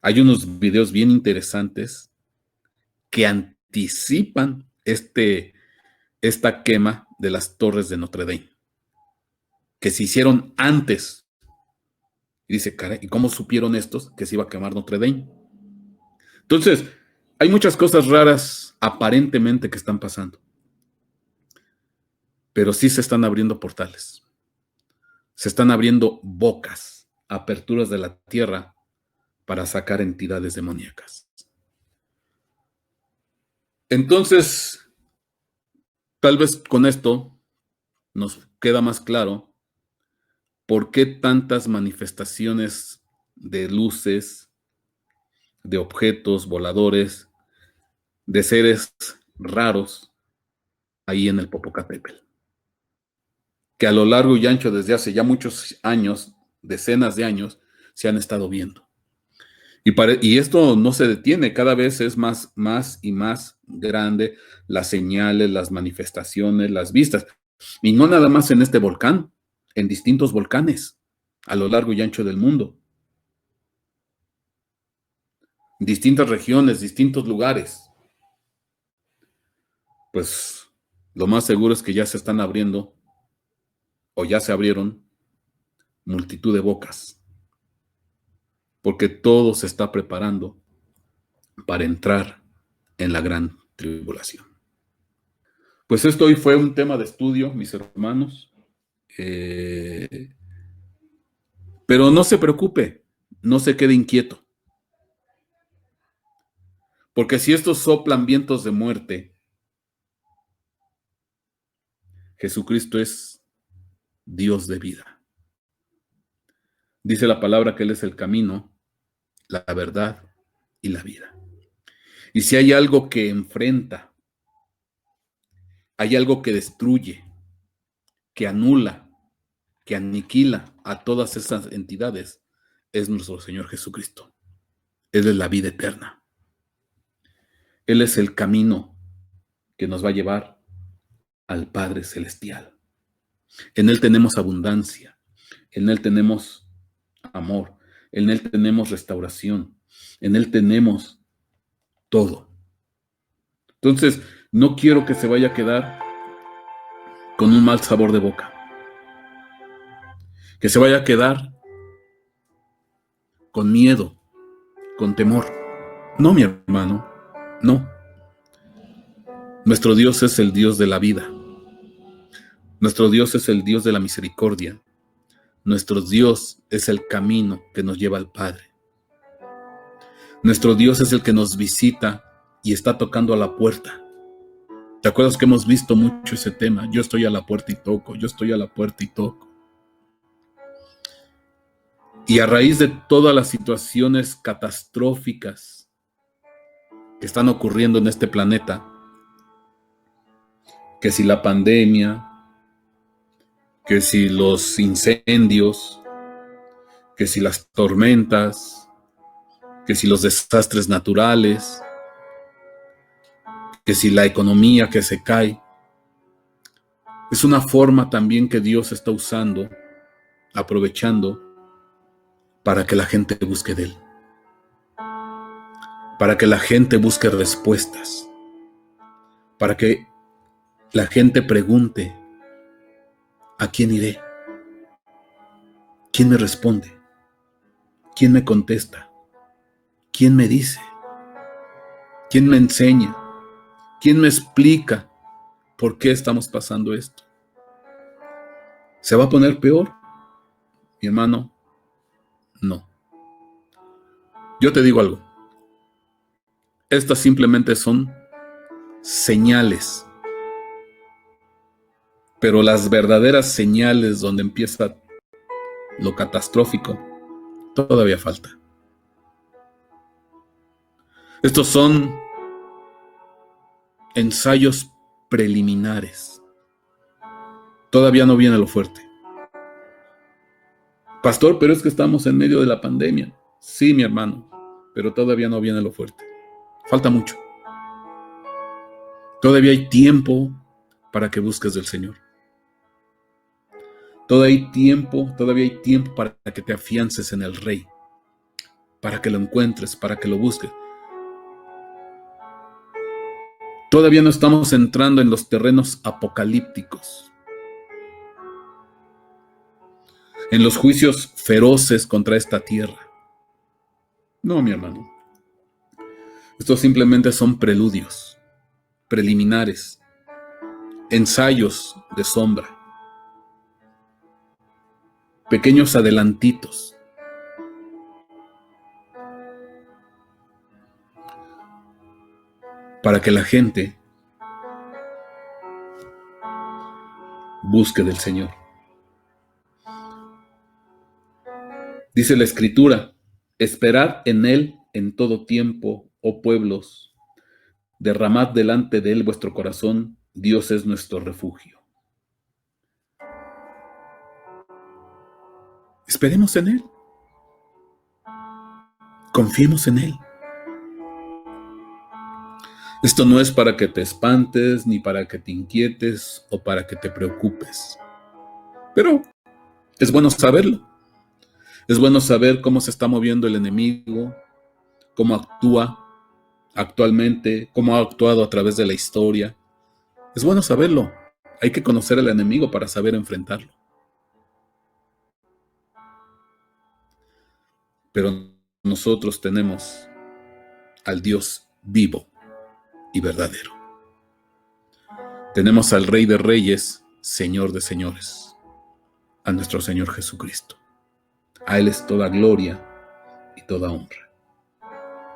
Hay unos videos bien interesantes que anticipan esta quema de las torres de Notre Dame, que se hicieron antes. Y dice, caray, ¿y cómo supieron estos que se iba a quemar Notre Dame? Entonces, hay muchas cosas raras aparentemente que están pasando, pero sí se están abriendo portales. Se están abriendo bocas, aperturas de la tierra para sacar entidades demoníacas. Entonces, tal vez con esto nos queda más claro por qué tantas manifestaciones de luces, de objetos voladores, de seres raros ahí en el Popocatépetl, que a lo largo y ancho desde hace ya muchos años, decenas de años, se han estado viendo. Y esto no se detiene, cada vez es más y más grande las señales, las manifestaciones, las vistas. Y no nada más en este volcán, en distintos volcanes a lo largo y ancho del mundo. Distintas regiones, distintos lugares. Pues lo más seguro es que ya se están abriendo, o ya se abrieron, multitud de bocas. Porque todo se está preparando para entrar en la gran tribulación. Pues esto hoy fue un tema de estudio, mis hermanos. Pero no se preocupe, no se quede inquieto. Porque si estos soplan vientos de muerte, Jesucristo es Dios de vida. Dice la palabra que Él es el camino, la verdad y la vida. Y si hay algo que enfrenta, hay algo que destruye, que anula, que aniquila a todas esas entidades, es nuestro Señor Jesucristo. Él es la vida eterna. Él es el camino que nos va a llevar al Padre Celestial. En Él tenemos abundancia, en Él tenemos amor, en Él tenemos restauración, en Él tenemos todo. Entonces, no quiero que se vaya a quedar con un mal sabor de boca, que se vaya a quedar con miedo, con temor. No, mi hermano, no. Nuestro Dios es el Dios de la vida. Nuestro Dios es el Dios de la misericordia. Nuestro Dios es el camino que nos lleva al Padre. Nuestro Dios es el que nos visita y está tocando a la puerta. ¿Te acuerdas que hemos visto mucho ese tema? Yo estoy a la puerta y toco, yo estoy a la puerta y toco. Y a raíz de todas las situaciones catastróficas que están ocurriendo en este planeta, que si la pandemia, que si los incendios, que si las tormentas, que si los desastres naturales, que si la economía que se cae, es una forma también que Dios está usando, aprovechando para que la gente busque de Él, para que la gente busque respuestas, para que la gente pregunte, ¿a quién iré? ¿Quién me responde? ¿Quién me contesta? ¿Quién me dice? ¿Quién me enseña? ¿Quién me explica por qué estamos pasando esto? ¿Se va a poner peor? Mi hermano, no. Yo te digo algo. Estas simplemente son señales. Pero las verdaderas señales donde empieza lo catastrófico, todavía falta. Estos son ensayos preliminares. Todavía no viene lo fuerte. Pastor, pero es que estamos en medio de la pandemia. Sí, mi hermano, pero todavía no viene lo fuerte. Falta mucho. Todavía hay tiempo para que busques del Señor. Todavía hay tiempo para que te afiances en el Rey, para que lo encuentres, para que lo busques. Todavía no estamos entrando en los terrenos apocalípticos, en los juicios feroces contra esta tierra. No, mi hermano. Estos simplemente son preludios, preliminares, ensayos de sombra, pequeños adelantitos. Para que la gente busque del Señor. Dice la Escritura, esperad en Él en todo tiempo, oh pueblos, derramad delante de Él vuestro corazón, Dios es nuestro refugio. Esperemos en Él. Confiemos en Él. Esto no es para que te espantes, ni para que te inquietes o para que te preocupes. Pero es bueno saberlo. Es bueno saber cómo se está moviendo el enemigo, cómo actúa actualmente, cómo ha actuado a través de la historia. Es bueno saberlo. Hay que conocer al enemigo para saber enfrentarlo. Pero nosotros tenemos al Dios vivo y verdadero. Tenemos al Rey de Reyes, Señor de Señores, a nuestro Señor Jesucristo. A Él es toda gloria y toda honra.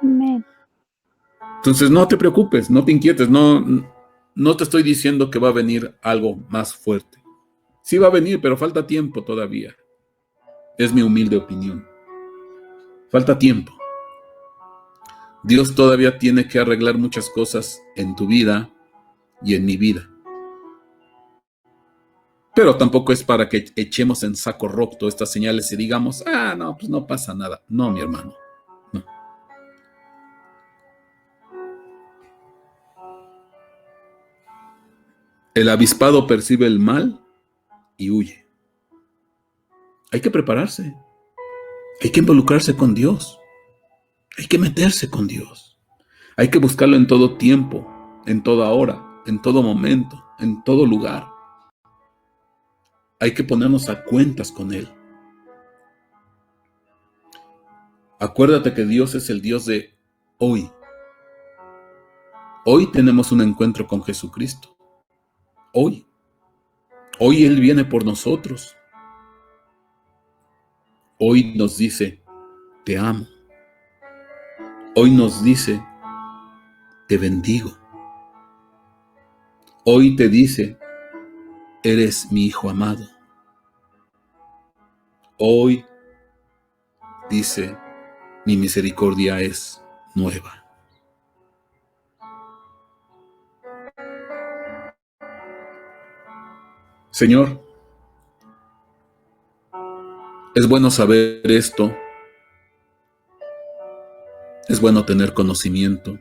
Amén. Entonces no te preocupes, no te inquietes, no te estoy diciendo que va a venir algo más fuerte. Sí va a venir, pero falta tiempo todavía. Es mi humilde opinión. Falta tiempo. Dios todavía tiene que arreglar muchas cosas en tu vida y en mi vida. Pero tampoco es para que echemos en saco roto estas señales y digamos, no, pues no pasa nada. No, mi hermano, no. El avispado percibe el mal y huye. Hay que prepararse. Hay que involucrarse con Dios. Hay que meterse con Dios. Hay que buscarlo en todo tiempo, en toda hora, en todo momento, en todo lugar. Hay que ponernos a cuentas con Él. Acuérdate que Dios es el Dios de hoy. Hoy tenemos un encuentro con Jesucristo. Hoy Él viene por nosotros. Hoy nos dice, te amo. Hoy nos dice, te bendigo. Hoy te dice, eres mi hijo amado. Hoy dice, mi misericordia es nueva. Señor, es bueno saber esto, es bueno tener conocimiento,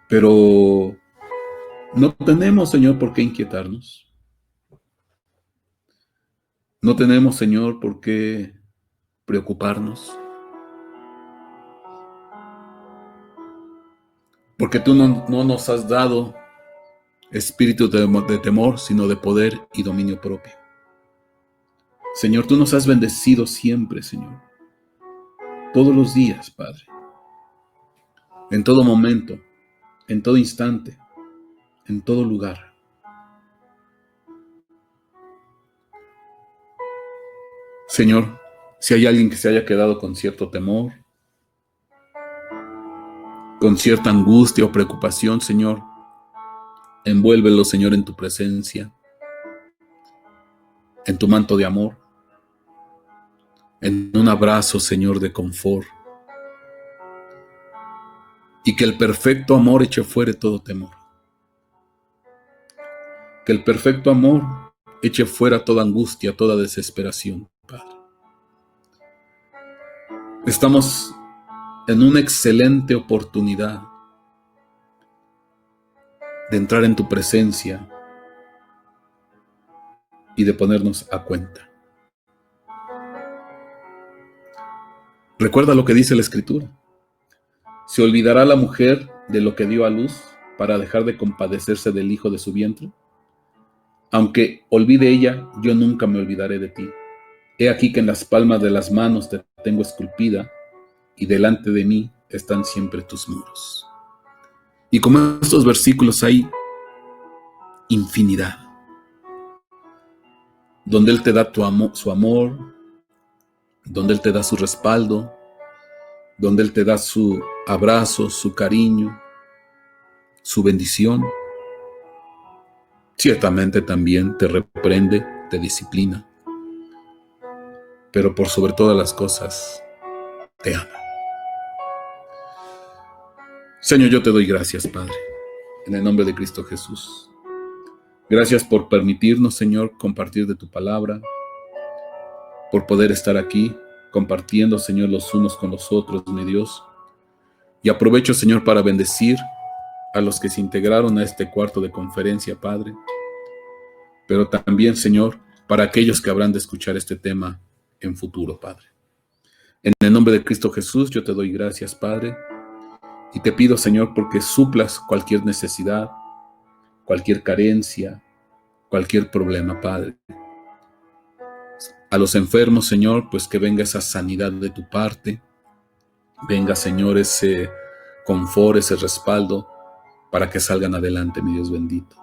pero no tenemos, Señor, por qué inquietarnos. No tenemos, Señor, por qué preocuparnos. Porque tú no nos has dado espíritu de temor, sino de poder y dominio propio. Señor, tú nos has bendecido siempre, Señor. Todos los días, Padre. En todo momento, en todo instante, en todo lugar. Señor, si hay alguien que se haya quedado con cierto temor, con cierta angustia o preocupación, Señor, envuélvelo, Señor, en tu presencia, en tu manto de amor, en un abrazo, Señor, de confort, y que el perfecto amor eche fuera todo temor. Que el perfecto amor eche fuera toda angustia, toda desesperación, Padre. Estamos en una excelente oportunidad de entrar en tu presencia y de ponernos a cuenta. Recuerda lo que dice la Escritura. ¿Se olvidará la mujer de lo que dio a luz para dejar de compadecerse del hijo de su vientre? Aunque olvide ella, yo nunca me olvidaré de ti. He aquí que en las palmas de las manos te tengo esculpida, y delante de mí están siempre tus muros. Y como estos versículos hay infinidad, donde Él te da su amor, donde Él te da su respaldo, donde Él te da su abrazo, su cariño, su bendición. Ciertamente también te reprende, te disciplina, pero por sobre todas las cosas, te ama. Señor, yo te doy gracias, Padre, en el nombre de Cristo Jesús. Gracias por permitirnos, Señor, compartir de tu palabra, por poder estar aquí compartiendo, Señor, los unos con los otros, mi Dios. Y aprovecho, Señor, para bendecir a los que se integraron a este cuarto de conferencia, Padre, pero también, Señor, para aquellos que habrán de escuchar este tema en futuro, Padre. En el nombre de Cristo Jesús, yo te doy gracias, Padre, y te pido, Señor, porque suplas cualquier necesidad, cualquier carencia, cualquier problema, Padre. A los enfermos, Señor, pues que venga esa sanidad de tu parte, venga, Señor, ese confort, ese respaldo, para que salgan adelante, mi Dios bendito.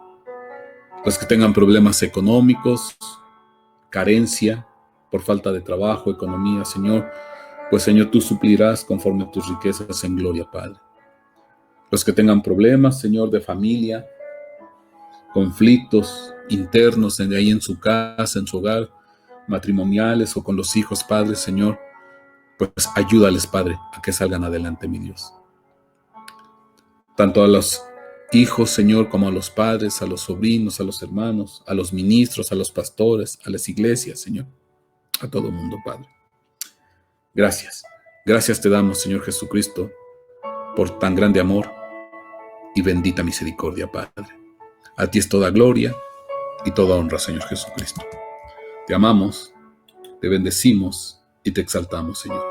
Los que tengan problemas económicos, carencia, por falta de trabajo, economía, Señor, pues, Señor, tú suplirás conforme a tus riquezas en gloria, Padre. Los que tengan problemas, Señor, de familia, conflictos internos ahí en su casa, en su hogar, matrimoniales o con los hijos, Padre, Señor, pues ayúdales, Padre, a que salgan adelante, mi Dios. Tanto a los hijos, Señor, como a los padres, a los sobrinos, a los hermanos, a los ministros, a los pastores, a las iglesias, Señor, a todo el mundo, Padre. Gracias. Gracias te damos, Señor Jesucristo, por tan grande amor y bendita misericordia, Padre. A ti es toda gloria y toda honra, Señor Jesucristo. Te amamos, te bendecimos y te exaltamos, Señor.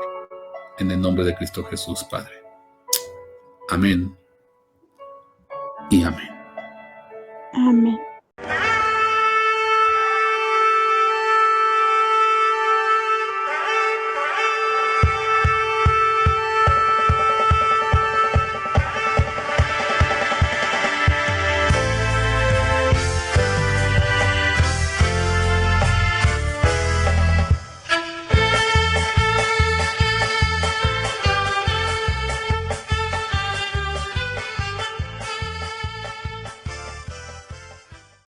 En el nombre de Cristo Jesús, Padre. Amén y amén. Amén.